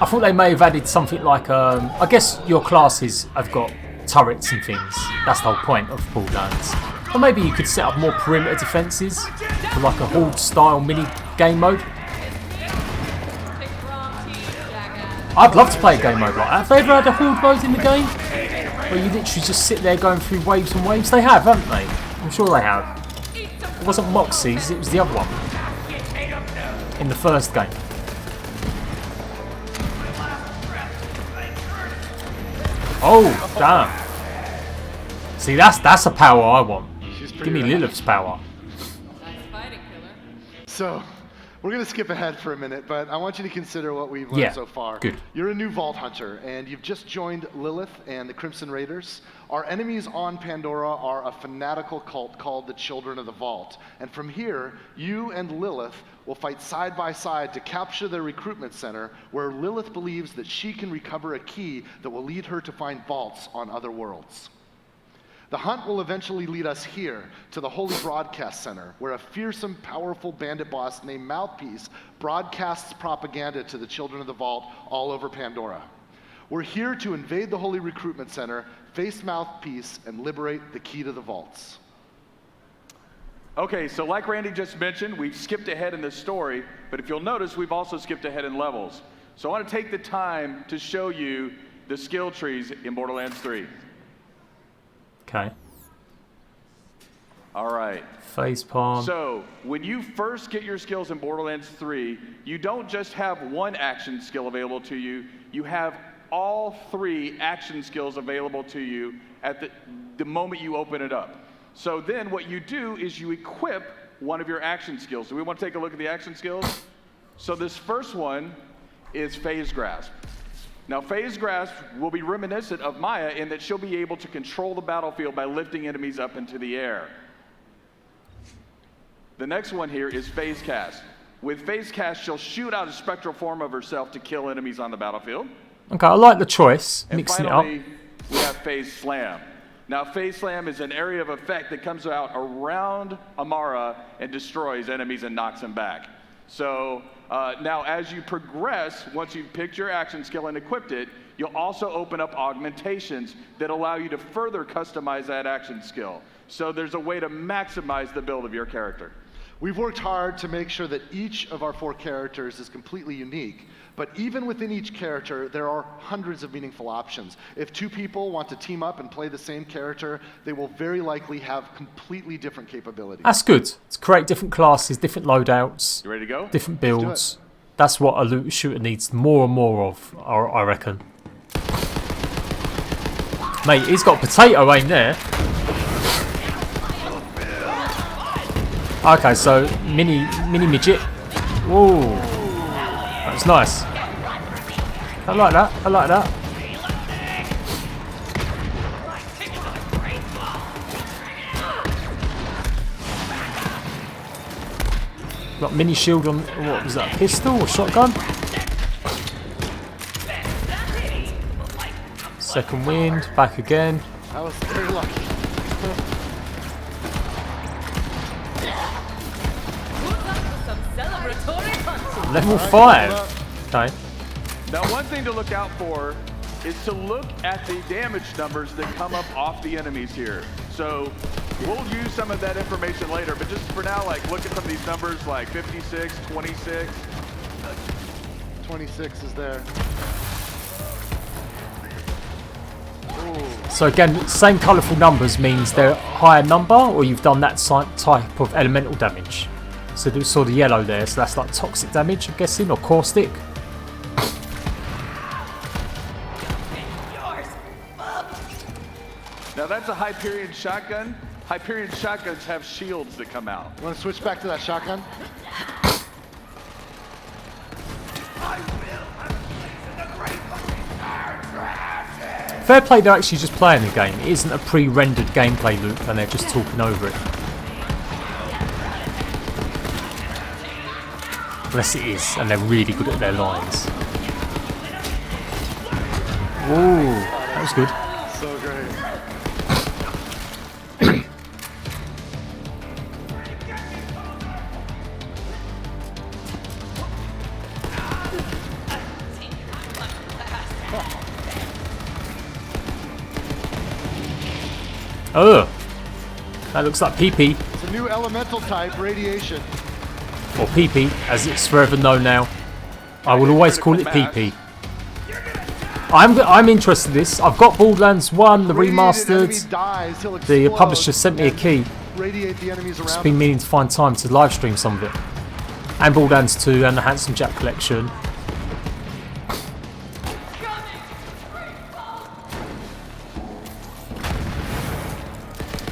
I thought they may have added something like, I guess your classes have got turrets and things. That's the whole point of Borderlands. Or maybe you could set up more perimeter defences for like a horde style mini game mode. I'd love to play a game mode like that. Have they ever had a horde mode in the game? Where you literally just sit there going through waves and waves? They have, haven't they? I'm sure they have. It wasn't Moxie's, it was the other one. In the first game. Oh, damn. See, that's a power I want. Give me Lilith's power. So, we're going to skip ahead for a minute, but I want you to consider what we've learned so far. Good. You're a new Vault Hunter, and you've just joined Lilith and the Crimson Raiders. Our enemies on Pandora are a fanatical cult called the Children of the Vault. And from here, you and Lilith will fight side by side to capture their recruitment center, where Lilith believes that she can recover a key that will lead her to find vaults on other worlds. The hunt will eventually lead us here to the Holy Broadcast Center, where a fearsome, powerful bandit boss named Mouthpiece broadcasts propaganda to the Children of the Vault all over Pandora. We're here to invade the Holy Recruitment Center, face Mouthpiece, and liberate the key to the vaults. Okay, so like Randy just mentioned, we've skipped ahead in this story, but if you'll notice, we've also skipped ahead in levels. So I want to take the time to show you the skill trees in Borderlands 3. Okay. All right. Facepalm. So, when you first get your skills in Borderlands 3, you don't just have one action skill available to you, you have all 3 action skills available to you at the moment you open it up. So then what you do is you equip one of your action skills. Do we want to take a look at the action skills? So this first one is Phase Grasp. Now, Phase Grasp will be reminiscent of Maya in that she'll be able to control the battlefield by lifting enemies up into the air. The next one here is Phase Cast. With Phase Cast, she'll shoot out a spectral form of herself to kill enemies on the battlefield. Okay, I like the choice, And mixing finally, it up. we have Phase Slam. Now, Phase Slam is an area of effect that comes out around Amara and destroys enemies and knocks them back. So now as you progress, once you've picked your action skill and equipped it, you'll also open up augmentations that allow you to further customize that action skill. So there's a way to maximize the build of your character. We've worked hard to make sure that each of our 4 characters is completely unique, but even within each character, there are hundreds of meaningful options. If 2 people want to team up and play the same character, they will very likely have completely different capabilities. That's good. To create different classes, different loadouts. You ready to go? Different builds. That's what a loot shooter needs more and more of, I reckon. Mate, he's got potato aim there. Okay, so mini midget. Whoa, that's nice. I like that. I like that. Got mini shield on. What was that? Pistol or shotgun? Second wind. Back again. I was very lucky. Level 5. Okay. Now, one thing to look out for is to look at the damage numbers that come up off the enemies here. So we'll use some of that information later, but just for now, like, look at some of these numbers, like 56, 26. 26 is there. Ooh. So again, same colourful numbers means they're a higher number, or you've done that type of elemental damage. So you saw the yellow there, so that's like toxic damage, I'm guessing, or caustic. Now that's a Hyperion shotgun. Hyperion shotguns have shields that come out. You want to switch back to that shotgun? Fair play, they're actually just playing the game. It isn't a pre-rendered gameplay loop and they're just talking over it. Unless it is, and they're really good at their lines. Ooh, that was good. So great. Oh, that looks like PP. It's a new elemental type, radiation. Or PP, as it's forever known now. I will always call it PP. I'm interested in this. I've got Borderlands 1, the remastered. The publisher sent me a key. Just been meaning to find time to live stream some of it. And Borderlands 2 and the Handsome Jack collection.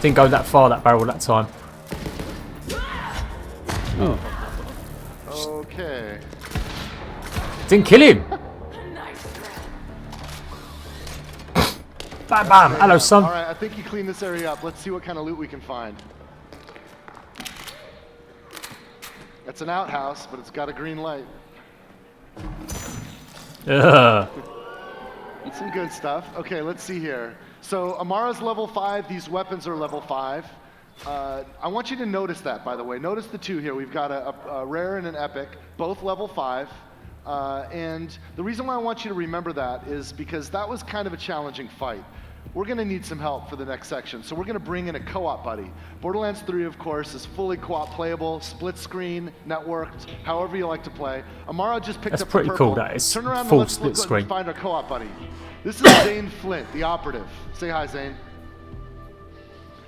Didn't go that far, that barrel, that time. Ooh. Okay. Didn't kill him. Bam, bam. Hello, son. All right, I think you cleaned this area up. Let's see what kind of loot we can find. It's an outhouse, but it's got a green light. Ugh. It's some good stuff. Okay, let's see here. So Amara's level 5. These weapons are level 5. I want you to notice that, by the way. Notice the 2 here. We've got a rare and an epic, both level 5. And the reason why I want you to remember that is because that was kind of a challenging fight. We're going to need some help for the next section, so we're going to bring in a co-op buddy. Borderlands 3, of course, is fully co-op playable, split screen, networked, however you like to play. Amara just picked up the purple. That's pretty cool, that is. Turn around full and split let's screen. find our co-op buddy. This is Zane Flint, the operative. Say hi, Zane.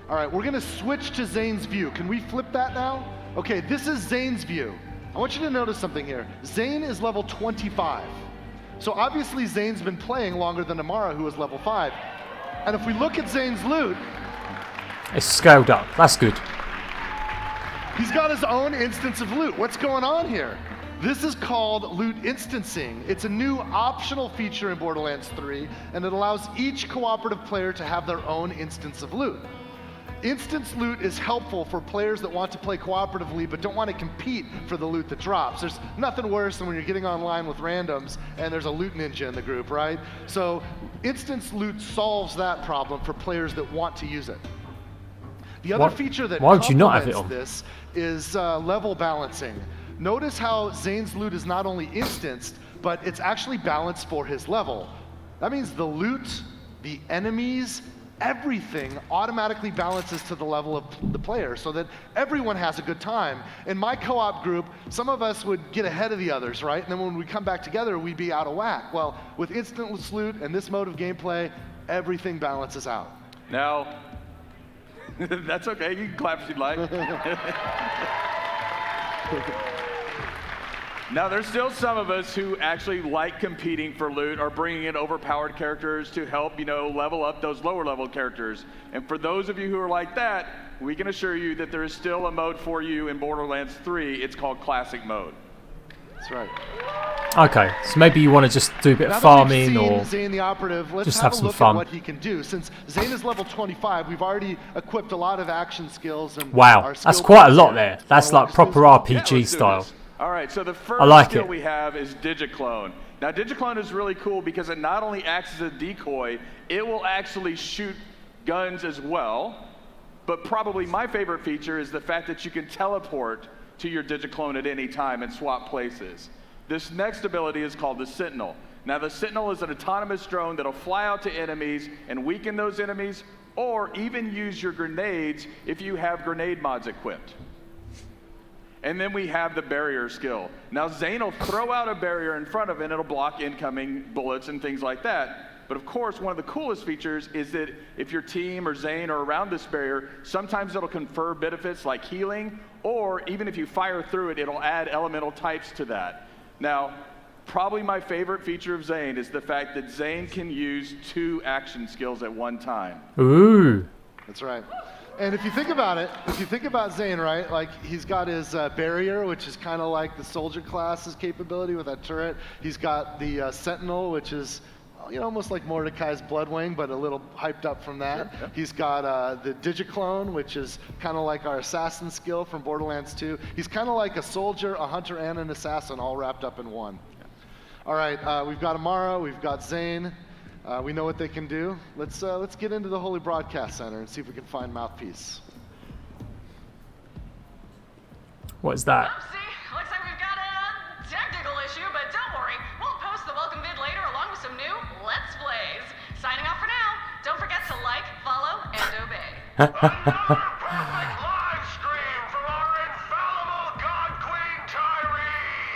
All right, we're going to switch to Zane's view. Can we flip that now? Okay, this is Zane's view. I want you to notice something here. Zane is level 25. So obviously Zane's been playing longer than Amara, who is level 5. And if we look at Zane's loot, it's scaled up. That's good. He's got his own instance of loot. What's going on here? This is called loot instancing. It's a new optional feature in Borderlands 3, and it allows each cooperative player to have their own instance of loot. Instance loot is helpful for players that want to play cooperatively but don't want to compete for the loot that drops. There's nothing worse than when you're getting online with randoms and there's a loot ninja in the group, right? So instance loot solves that problem for players that want to use it. The other feature that complements this is level balancing. Notice how Zane's loot is not only instanced, but it's actually balanced for his level. That means the loot, the enemies, everything automatically balances to the level of the player so that everyone has a good time. In my co-op group, some of us would get ahead of the others, right? And then when we come back together, we'd be out of whack. Well, with instant loot and this mode of gameplay, everything balances out. Now, that's okay. You can clap if you'd like. Now, there's still some of us who actually like competing for loot or bringing in overpowered characters to help, level up those lower level characters. And for those of you who are like that, we can assure you that there is still a mode for you in Borderlands 3. It's called Classic Mode. That's right. Okay, so maybe you want to just do a bit of farming or Zane the Operative, let's just have have a some look fun. at what he can do. Since Zane is level 25, we've already equipped a lot of action skills. And wow, that's quite a lot there. That's like proper RPG style. All right, so the first skill we have is Digiclone. Now, Digiclone is really cool because it not only acts as a decoy, it will actually shoot guns as well. But probably my favorite feature is the fact that you can teleport to your Digiclone at any time and swap places. This next ability is called the Sentinel. Now, the Sentinel is an autonomous drone that'll fly out to enemies and weaken those enemies, or even use your grenades if you have grenade mods equipped. And then we have the barrier skill. Now, Zane will throw out a barrier in front of it, and it'll block incoming bullets and things like that. But of course, one of the coolest features is that if your team or Zane are around this barrier, sometimes it'll confer benefits like healing, or even if you fire through it, it'll add elemental types to that. Now, probably my favorite feature of Zane is the fact that Zane can use 2 action skills at one time. Ooh. That's right. And if you think about it, if you think about Zane, right, like he's got his barrier, which is kind of like the soldier class's capability with that turret. He's got the Sentinel, which is almost like Mordecai's Bloodwing, but a little hyped up from that. Sure, yeah. He's got the Digiclone, which is kind of like our assassin skill from Borderlands 2. He's kind of like a soldier, a hunter, and an assassin all wrapped up in one. Yeah. All right, we've got Amara, we've got Zane. We know what they can do. Let's get into the Holy Broadcast Center and see if we can find Mouthpiece. What is that? Oopsie, looks like we've got a technical issue, but don't worry. We'll post the welcome vid later along with some new Let's Plays. Signing off for now. Don't forget to like, follow, and obey.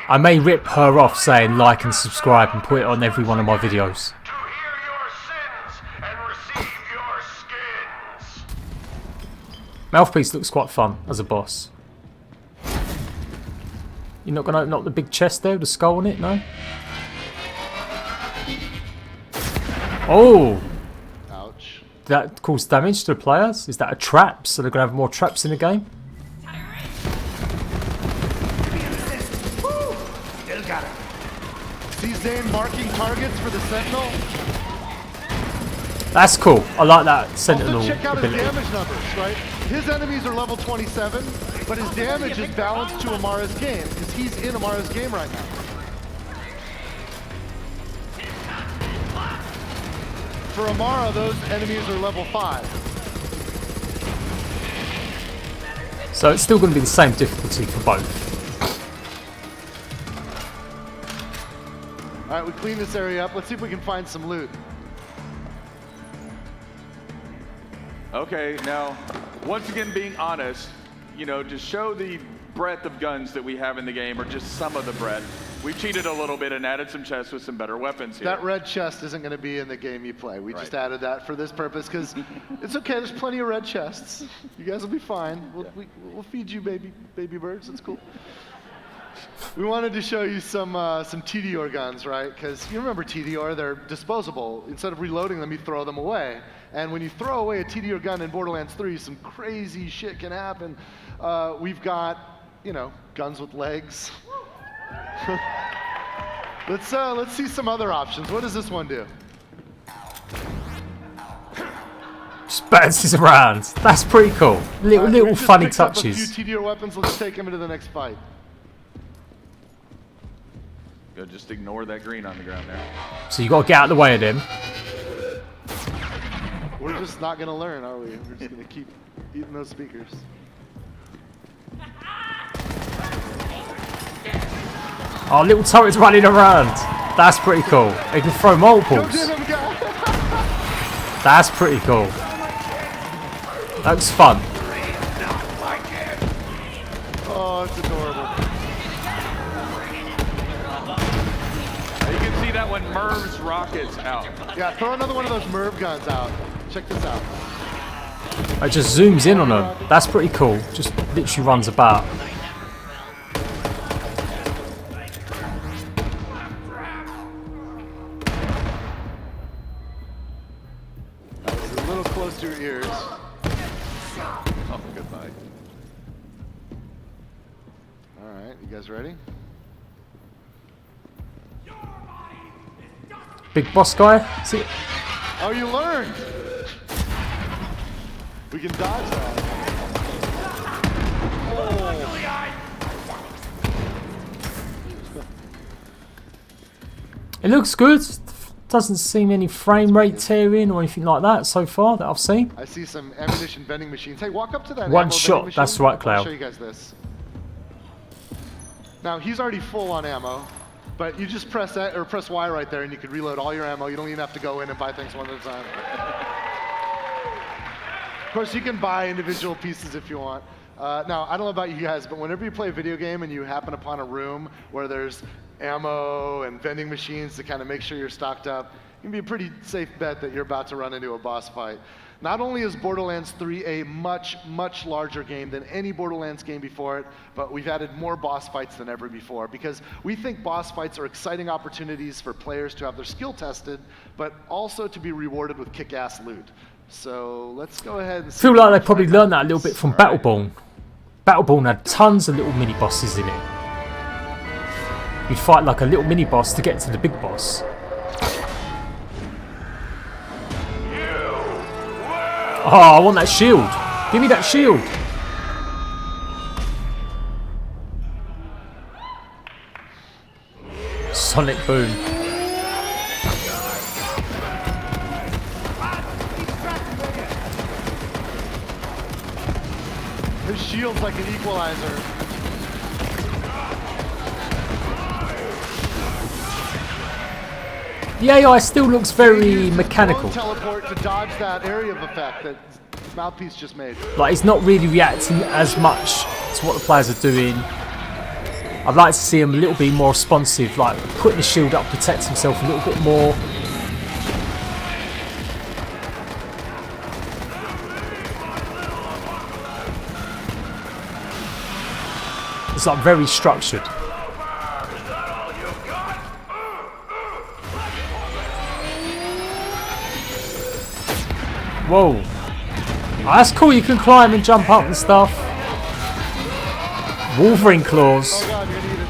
I may rip her off saying like and subscribe and put it on every one of my videos. Mouthpiece looks quite fun as a boss. You're not going to open up the big chest there with the skull on it, no? Oh! Ouch. Did that cause damage to the players? Is that a trap? So they're going to have more traps in the game? Still got it. See Zane marking targets for the Sentinel? That's cool. I like that Sentinel also check out ability. his damage numbers, right? His enemies are level 27, but his damage is balanced to Amara's game, because he's in Amara's game right now. For Amara, those enemies are level 5. So it's still going to be the same difficulty for both. All right, we clean this area up. Let's see if we can find some loot. Okay, now, once again, being honest, to show the breadth of guns that we have in the game, or just some of the breadth, we cheated a little bit and added some chests with some better weapons here. That red chest isn't going to be in the game you play. We just added that for this purpose, because it's okay, there's plenty of red chests. You guys will be fine. We'll feed you baby birds, it's cool. We wanted to show you some TDR guns, right? Because you remember TDR, they're disposable. Instead of reloading them, you throw them away. And when you throw away a TDR gun in Borderlands 3, some crazy shit can happen. We've got, guns with legs. Let's see some other options. What does this one do? Just bounces around. That's pretty cool. Little funny touches. A few TDR weapons. Let's take them into the next fight. Go, just ignore that green on the ground there. So you got to get out of the way of them. We're just not going to learn, are we? We're just going to keep eating those speakers. Oh, little turrets running around. That's pretty cool. They can throw multiples. That's pretty cool. That was fun. Oh, it's adorable. You can see that when Merv's rockets out. Yeah, throw another one of those Merv guns out. Check this out. It just zooms in on them. That's pretty cool. Just literally runs about. That was a little close to your ears. Oh, goodbye. All right, you guys ready? Big boss guy. See? Oh, you learned. We can dodge that. It looks good. Doesn't seem any frame rate tearing or anything like that so far that I've seen. I see some ammunition vending machines. Hey, walk up to that. One ammo shot, vending machine. that's right, Cloud. I'll show you guys this. Now he's already full on ammo, but you just press that or press Y right there, and you can reload all your ammo. You don't even have to go in and buy things one at a time. Of course, you can buy individual pieces if you want. Now, I don't know about you guys, but whenever you play a video game and you happen upon a room where there's ammo and vending machines to kind of make sure you're stocked up, it can be a pretty safe bet that you're about to run into a boss fight. Not only is Borderlands 3 a much, much larger game than any Borderlands game before it, but we've added more boss fights than ever before because we think boss fights are exciting opportunities for players to have their skill tested, but also to be rewarded with kick-ass loot. So let's go ahead and I feel like they probably learned that a little bit from Battleborn. Battleborn had tons of little mini bosses in it. You'd fight like a little mini boss to get to the big boss. Oh, I want that shield. Give me that shield. Sonic Boom. His shield's like an equalizer. The AI still looks very mechanical. Teleport to dodge that area of effect that Mouthpiece just made. Like, he's not really reacting as much to what the players are doing. I'd like to see him a little bit more responsive, like putting the shield up, protect himself a little bit more. It's like very structured. Whoa. Oh, that's cool, you can climb and jump up and stuff. Wolverine claws. Oh God, you're gonna need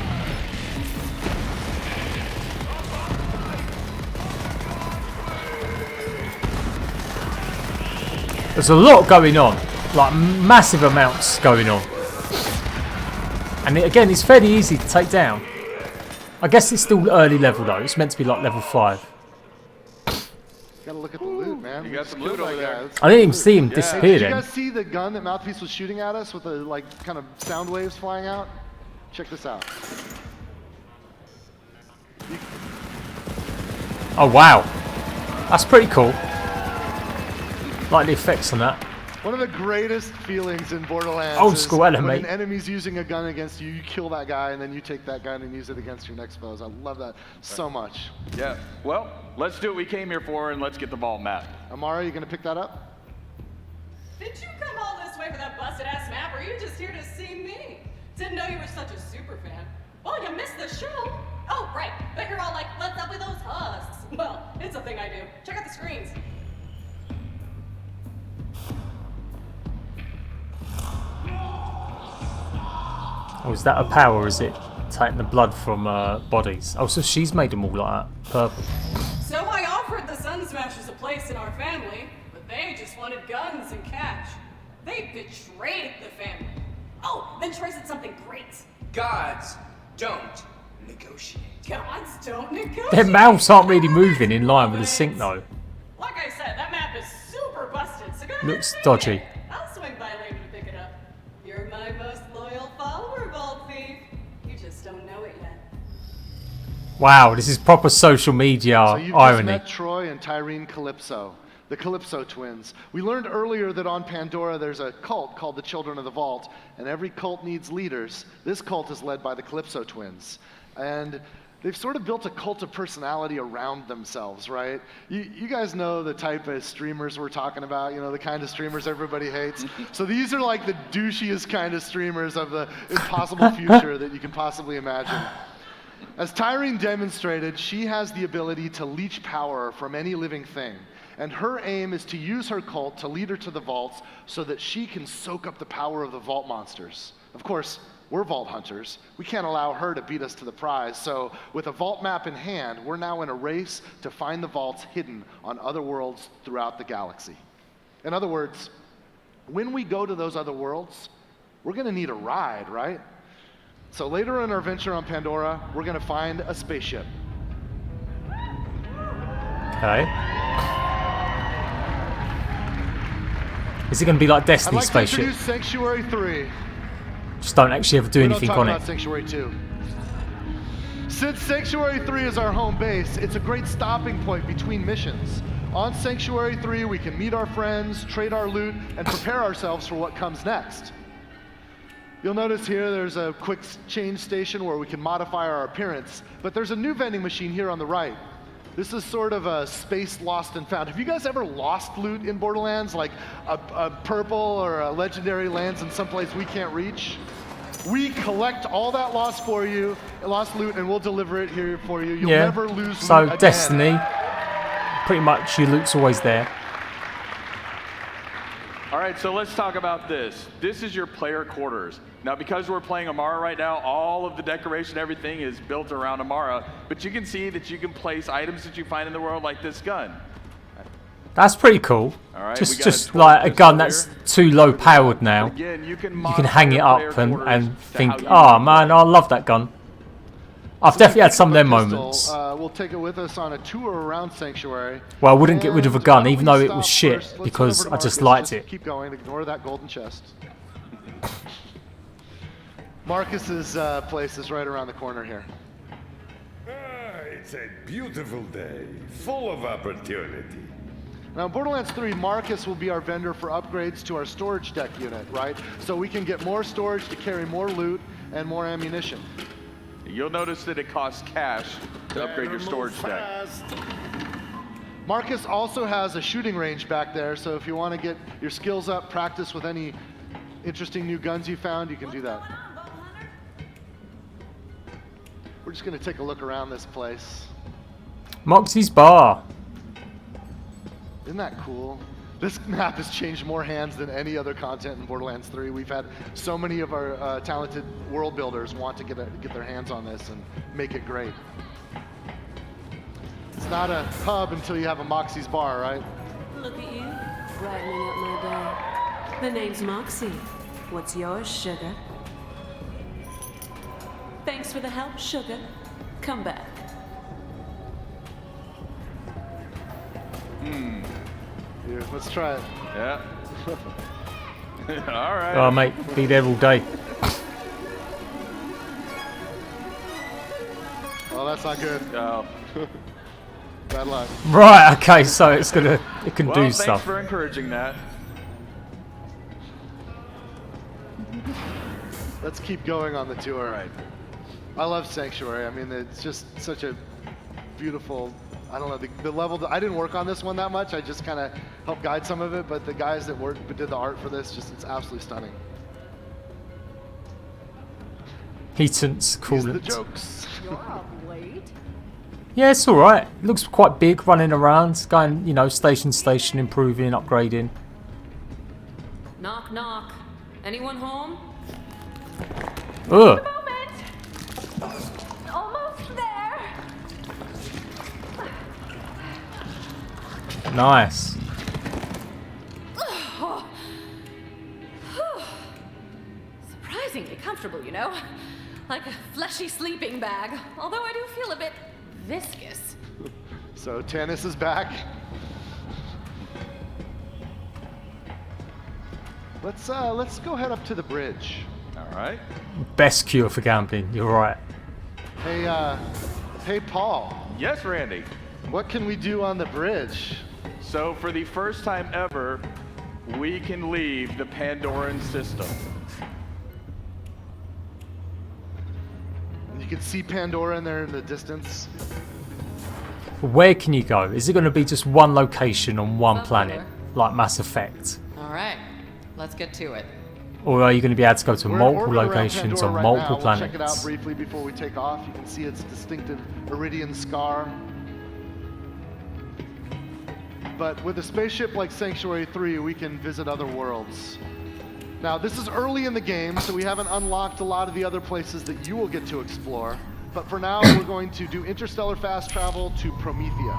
it. There's a lot going on. Like massive amounts going on. And again, it's fairly easy to take down. I guess it's still early level though. It's meant to be like level 5. Gotta look at the loot, man. You got some loot over there. I didn't even see him disappear Did you then. guys see the gun that Mouthpiece was shooting at us with the like kind of sound waves flying out? Check this out. Oh wow. That's pretty cool. Like the effects on that. One of the greatest feelings in Borderlands Old is school element. when an enemy's using a gun against you, you kill that guy, and then you take that gun and use it against your next foes. I love that so much. Yeah, well, let's do what we came here for, and let's get the ball mapped. Amara, you gonna pick that up? Did you come all this way for that busted-ass map, or are you just here to see me? Didn't know you were such a super fan. Well, you missed the show. Oh, right, but you're all like, what's up with those husks? Well, it's a thing I do. Check out the screens. Oh, is that a power, is it? Taking the blood from bodies. Oh, so she's made them all like that. Purple. So I offered the Sun Smashers a place in our family, but they just wanted guns and cash. They betrayed the family. Oh, then Troy said something great. Gods don't negotiate. Gods don't negotiate. Their mouths aren't really moving in line with the sync though. Like I said, that map is super busted, so go ahead Looks and dodgy. it. I'll swing by later to pick it up. You're my most loyal follower, Vault Thief. You just don't know it yet. Wow, this is proper social media So you've just irony. met Troy and Tyrene Calypso. the Calypso Twins. We learned earlier that on Pandora there's a cult called the Children of the Vault, and every cult needs leaders. This cult is led by the Calypso Twins. And they've sort of built a cult of personality around themselves, right? You guys know the type of streamers we're talking about, you know, the kind of streamers everybody hates. So these are like the douchiest kind of streamers of the impossible future that you can possibly imagine. As Tyrene demonstrated, she has the ability to leech power from any living thing. And her aim is to use her cult to lead her to the vaults so that she can soak up the power of the vault monsters. Of course, we're vault hunters. We can't allow her to beat us to the prize. So with a vault map in hand, we're now in a race to find the vaults hidden on other worlds throughout the galaxy. In other words, when we go to those other worlds, we're going to need a ride, right? So later in our venture on Pandora, we're going to find a spaceship. Okay. Is it going to be like Destiny spaceship? I'd like to introduce Sanctuary 3. Just don't actually ever do anything on it. About Sanctuary 2. Since Sanctuary 3 is our home base, it's a great stopping point between missions. On Sanctuary 3, we can meet our friends, trade our loot, and prepare ourselves for what comes next. You'll notice here there's a quick change station where we can modify our appearance, but there's a new vending machine here on the right. This is sort of a space lost and found. Have you guys ever lost loot in Borderlands? Like a purple or a legendary lands in some place we can't reach? We collect all that lost loot, and we'll deliver it here for you. You'll never lose loot so again. Destiny, pretty much your loot's always there. All right, so let's talk about this. This is your player quarters. Now, because we're playing Amara right now, all of the decoration, everything is built around Amara, but you can see that you can place items that you find in the world like this gun. That's pretty cool. All right, just like a gun that's too low powered now. Again, you can hang it up and think, oh man, I love that gun. I've definitely had some of them moments. We'll take it with us on a tour around Sanctuary. Well, I wouldn't get rid of a gun, even though it was shit, because I just liked it. Keep going, ignore that golden chest. Marcus's place is right around the corner here. It's a beautiful day, full of opportunity. Now, in Borderlands 3, Marcus will be our vendor for upgrades to our storage deck unit, right? So we can get more storage to carry more loot and more ammunition. You'll notice that it costs cash to upgrade your storage deck. Marcus also has a shooting range back there, so if you want to get your skills up, practice with any interesting new guns you found, you can do that. We're just going to take a look around this place. Moxie's Bar. Isn't that cool? This map has changed more hands than any other content in Borderlands 3. We've had so many of our talented world builders want to get their hands on this and make it great. It's not a hub until you have a Moxie's Bar, right? Look at you, brightening up my day. The name's Moxie. What's yours, sugar? Thanks for the help, sugar. Come back. Here, let's try it. Yeah. All right. Oh, mate, be there all day. Oh, that's not good. No. Bad luck. Right, okay, so it can do Thanks stuff. for encouraging that. Let's keep going on the tour. Right. I love Sanctuary. I mean, it's just such a beautiful, I don't know, the level, I didn't work on this one that much. I just kind of helped guide some of it, but the guys that did the art for this, it's absolutely stunning. Heatants, coolant. The jokes. You're up late. Yeah, it's alright. It looks quite big, running around, going, you know, station to station, improving, upgrading. Knock, knock. Anyone home? Ugh. Almost there. Nice. Surprisingly comfortable, you know? Like a fleshy sleeping bag. Although I do feel a bit viscous. So Tannis is back. Let's go head up to the bridge. All right. Best cure for gambling, you're right. Hey Paul. Yes, Randy. What can we do on the bridge? So for the first time ever, we can leave the Pandoran system. You can see Pandora in there in the distance. Where can you go? Is it going to be just one location on one planet, like Mass Effect? All right, let's get to it. Or are you going to be able to go to multiple We're around locations Pandora on right multiple now. planets? We'll check it out briefly before we take off. You can see its distinctive iridian scar. But with a spaceship like Sanctuary 3, we can visit other worlds. Now, this is early in the game, so we haven't unlocked a lot of the other places that you will get to explore. But for now, we're going to do interstellar fast travel to Promethea.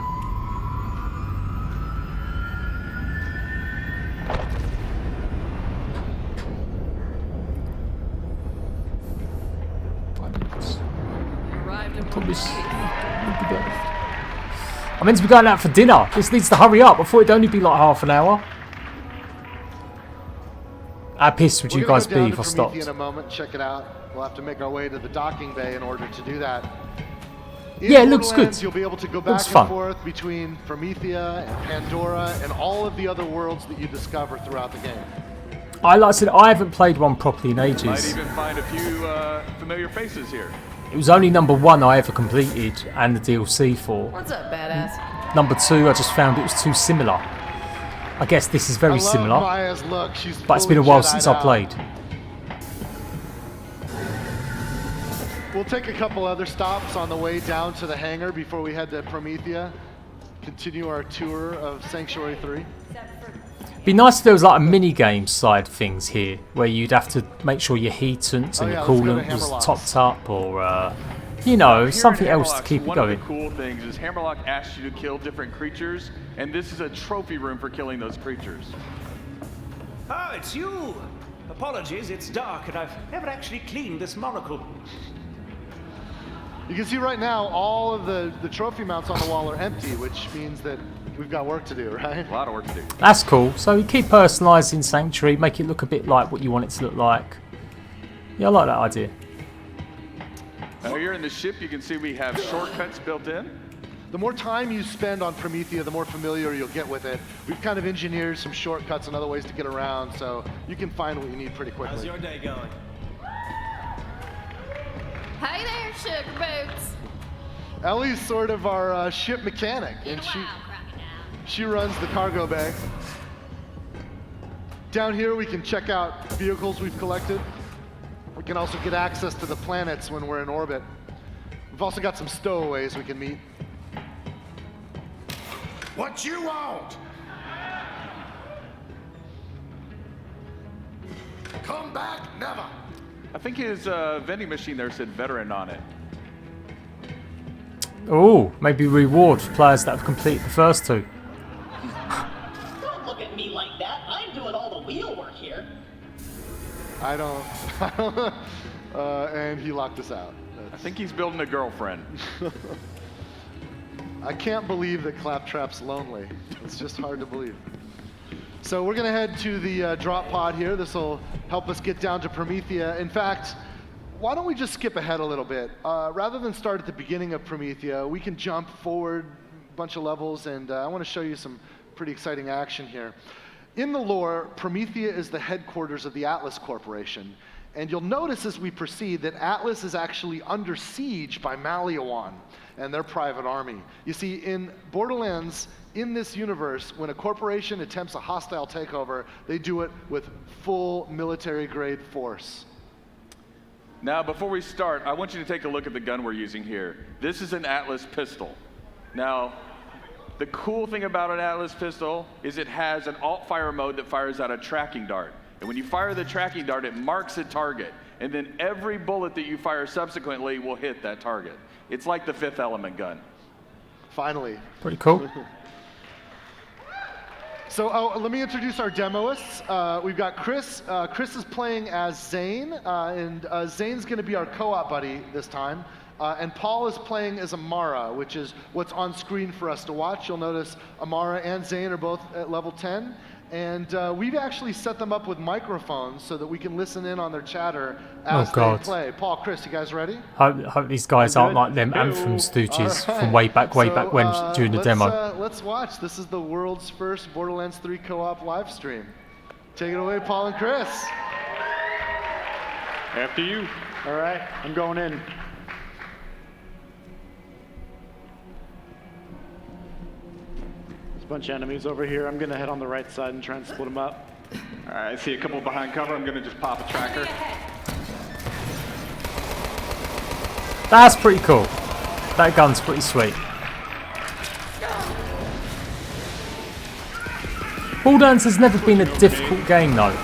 I'm meant to be going out for dinner. This needs to hurry up. I thought it'd only be like half an hour. How pissed would you guys be if I stopped? In a moment, check it out. We'll have to make our way to the docking bay in order to do that. Yeah, it looks good. You'll be able to go back and forth between Promethea and Pandora and all of the other worlds that you discover throughout the game. Like I said, I haven't played one properly in ages. Might even find a few familiar faces here. It was only number 1 I ever completed and the DLC for. What's up, badass? Number 2, I just found it was too similar. I guess this is very similar, Maya's look. She's but it's been a while since I played. We'll take a couple other stops on the way down to the hangar before we head to Promethea. Continue our tour of Sanctuary 3. It'd be nice if there was like a mini-game side things here, where you'd have to make sure your heatant and your coolant was topped up, or you know, something else to keep it going. One of the cool things is Hammerlock asks you to kill different creatures, and this is a trophy room for killing those creatures. Oh, it's you! Apologies, it's dark and I've never actually cleaned this monocle. You can see right now all of the trophy mounts on the wall are empty, which means that we've got work to do, right? A lot of work to do. That's cool. So you keep personalising Sanctuary, make it look a bit like what you want it to look like. Yeah, I like that idea. Now here in the ship, you can see we have shortcuts built in. The more time you spend on Promethea, the more familiar you'll get with it. We've kind of engineered some shortcuts and other ways to get around, so you can find what you need pretty quickly. How's your day going? Hey there, sugar boots. Ellie's sort of our ship mechanic, and she runs the cargo bay. Down here, we can check out vehicles we've collected. We can also get access to the planets when we're in orbit. We've also got some stowaways we can meet. What you want? Come back never. I think his vending machine there said veteran on it. Oh, maybe reward for players that have completed the first 2. Don't look at me like that. I'm doing all the wheel work here. I don't. And he locked us out. I think he's building a girlfriend. I can't believe that Claptrap's lonely. It's just hard to believe. So we're gonna head to the drop pod here. This will help us get down to Promethea. In fact, why don't we just skip ahead a little bit? Rather than start at the beginning of Promethea, we can jump forward a bunch of levels, and I want to show you some pretty exciting action here. In the lore, Promethea is the headquarters of the Atlas Corporation. And you'll notice as we proceed that Atlas is actually under siege by Maliawan and their private army. You see, in Borderlands, in this universe, when a corporation attempts a hostile takeover, they do it with full military-grade force. Now, before we start, I want you to take a look at the gun we're using here. This is an Atlas pistol. Now, the cool thing about an Atlas pistol is it has an alt-fire mode that fires out a tracking dart. And when you fire the tracking dart, it marks a target. And then every bullet that you fire subsequently will hit that target. It's like the Fifth Element gun. Finally. Pretty cool. So let me introduce our demoists. We've got Chris. Chris is playing as Zane, and Zane's going to be our co-op buddy this time. And Paul is playing as Amara, which is what's on screen for us to watch. You'll notice Amara and Zane are both at level 10. And we've actually set them up with microphones so that we can listen in on their chatter as they God. play. Paul, Chris, you guys ready? Hope these guys aren't like them Anthem stooges from way back when during the demo. Let's watch. This is the world's first Borderlands 3 co-op live stream. Take it away, Paul and Chris. After you. All right, I'm going in. There's a bunch of enemies over here. I'm gonna head on the right side and try and split them up. All right, I see a couple behind cover. I'm gonna just pop a tracker. That's pretty cool. That gun's pretty sweet. Borderlands has never been a difficult game though.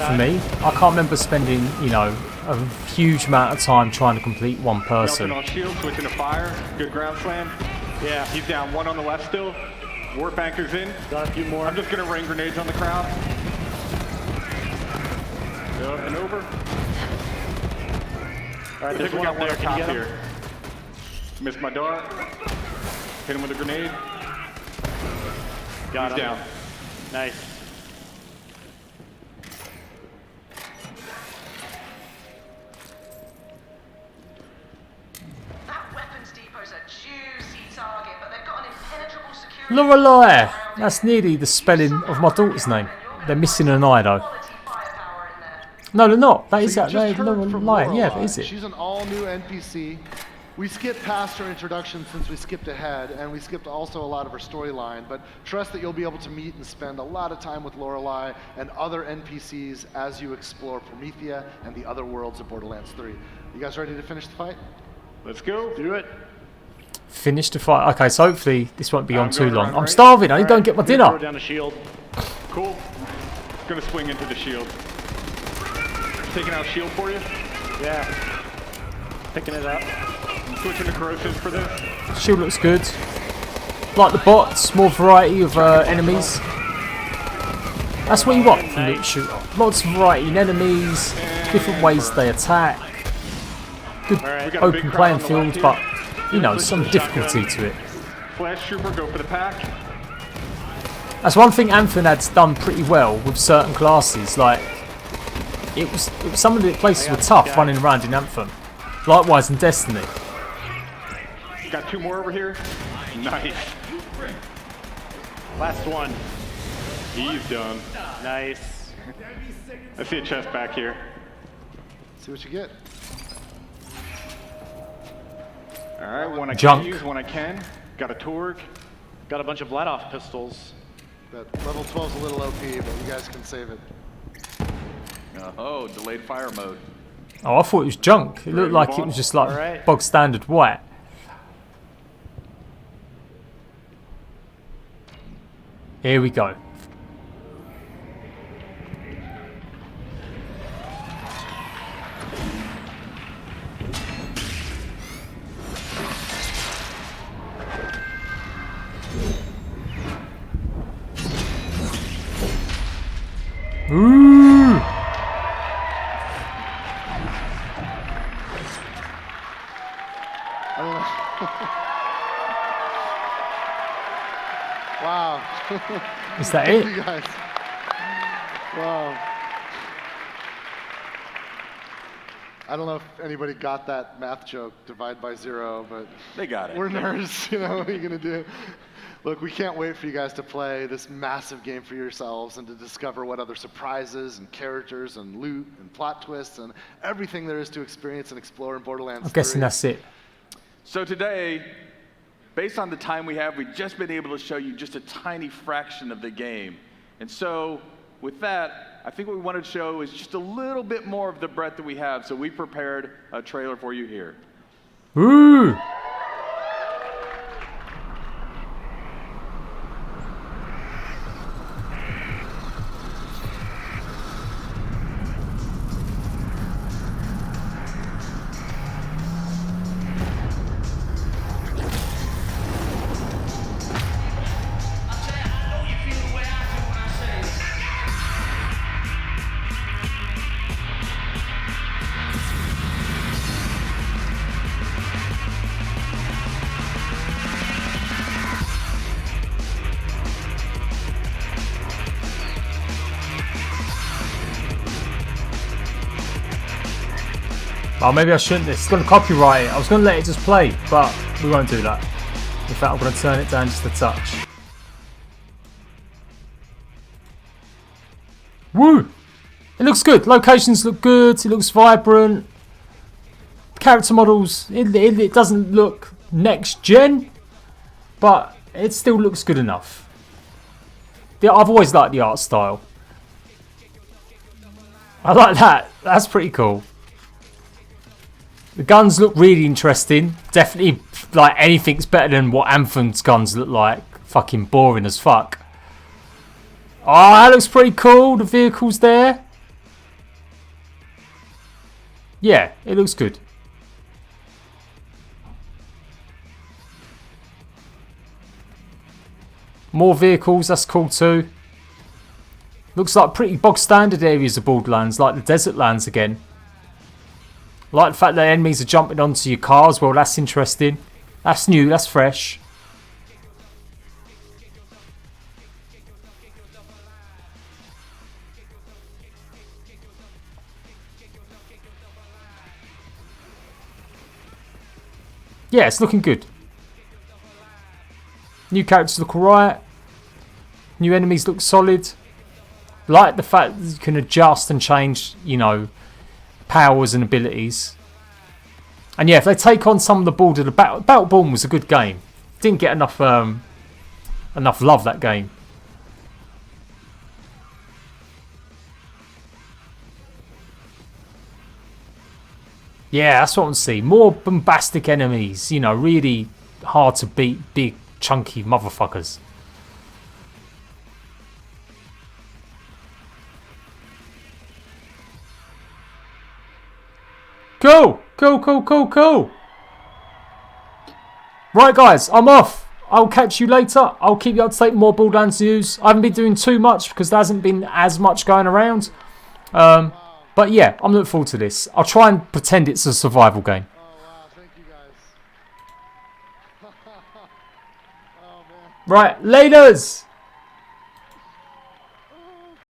For me, I can't remember spending, you know, a huge amount of time trying to complete one person. On shield, switching to fire. Good ground slam. Yeah, he's down. One on the left still. Warp anchor's in. Got a few more. I'm just gonna rain grenades on the crowd. Up and over. All right, there's we one got up one there. up Can you top get him? here. Missed my dart. Hit him with a grenade. Got He's him. down. Nice. Lorelei! That's nearly the spelling of my daughter's name. They're missing an I though. No, they're not. That is that. Lorelei. Yeah, that is it. She's an all-new NPC. We skipped past her introduction since we skipped ahead, and we skipped also a lot of her storyline, but trust that you'll be able to meet and spend a lot of time with Lorelei and other NPCs as you explore Promethea and the other worlds of Borderlands 3. You guys ready to finish the fight? Let's go. Do it. Finish the fight. Okay, so hopefully this won't be on too long. I'm starving. I need to go and get my dinner. Throw down a shield. Cool. Gonna swing into the shield. Taking out shield for you? Yeah. Picking it up. I'm switching to corrosive for this. Shield looks good. Like the bots, more variety of enemies. That's what you want from the shooter. Lots of variety in enemies, different ways they attack. Good open playing field, but you know, some difficulty to it. Flash trooper, go for the pack. That's one thing Anthem had's done pretty well with certain classes. Like it was some of the places were tough running around in Anthem. Likewise in Destiny. Got two more over here. Nice. Last one. He's done. Nice. I see a chest back here. See what you get. All right, one I Junk. can use, one I can. Got a Torg. Got a bunch of let-off pistols. That level 12's a little OP, but you guys can save it. Oh, delayed fire mode. Oh, I thought it was junk. It looked like it was just like bog standard white. Here we go. Ooh! Wow. Is that it? You guys. Wow. I don't know if anybody got that math joke, divide by 0, but they got it. We're nerds, you know, what are you gonna do? Look, we can't wait for you guys to play this massive game for yourselves and to discover what other surprises and characters and loot and plot twists and everything there is to experience and explore in Borderlands 3. I'm guessing that's it. So today, based on the time we have, we've just been able to show you just a tiny fraction of the game. And so with that, I think what we wanted to show is just a little bit more of the breadth that we have. So we prepared a trailer for you here. Ooh! Oh, maybe I shouldn't. It's going to copyright it. I was going to let it just play, but we won't do that. In fact, I'm going to turn it down just a touch. Woo! It looks good. Locations look good. It looks vibrant. Character models, it doesn't look next gen, but it still looks good enough. I've always liked the art style. I like that. That's pretty cool. The guns look really interesting. Definitely, like, anything's better than what Anthem's guns look like. Fucking boring as fuck. Oh, that looks pretty cool. The vehicle's there. Yeah, it looks good. More vehicles, that's cool too. Looks like pretty bog standard areas of Borderlands, like the desert lands again. I like the fact that enemies are jumping onto your cars. Well, that's interesting. That's new, that's fresh. Yeah, it's looking good. New characters look alright. New enemies look solid. Like the fact that you can adjust and change, you know, powers and abilities. And yeah, if they take on some of the border, the Battleborn was a good game. Didn't get enough love, that game. Yeah, that's what I want to see. More bombastic enemies, you know, really hard to beat, big, chunky motherfuckers. Cool, cool, cool, cool, cool. Right, guys, I'm off. I'll catch you later. I'll keep you up to date with more Borderlands news. I haven't been doing too much because there hasn't been as much going around. But yeah, I'm looking forward to this. I'll try and pretend it's a survival game. Right, laters!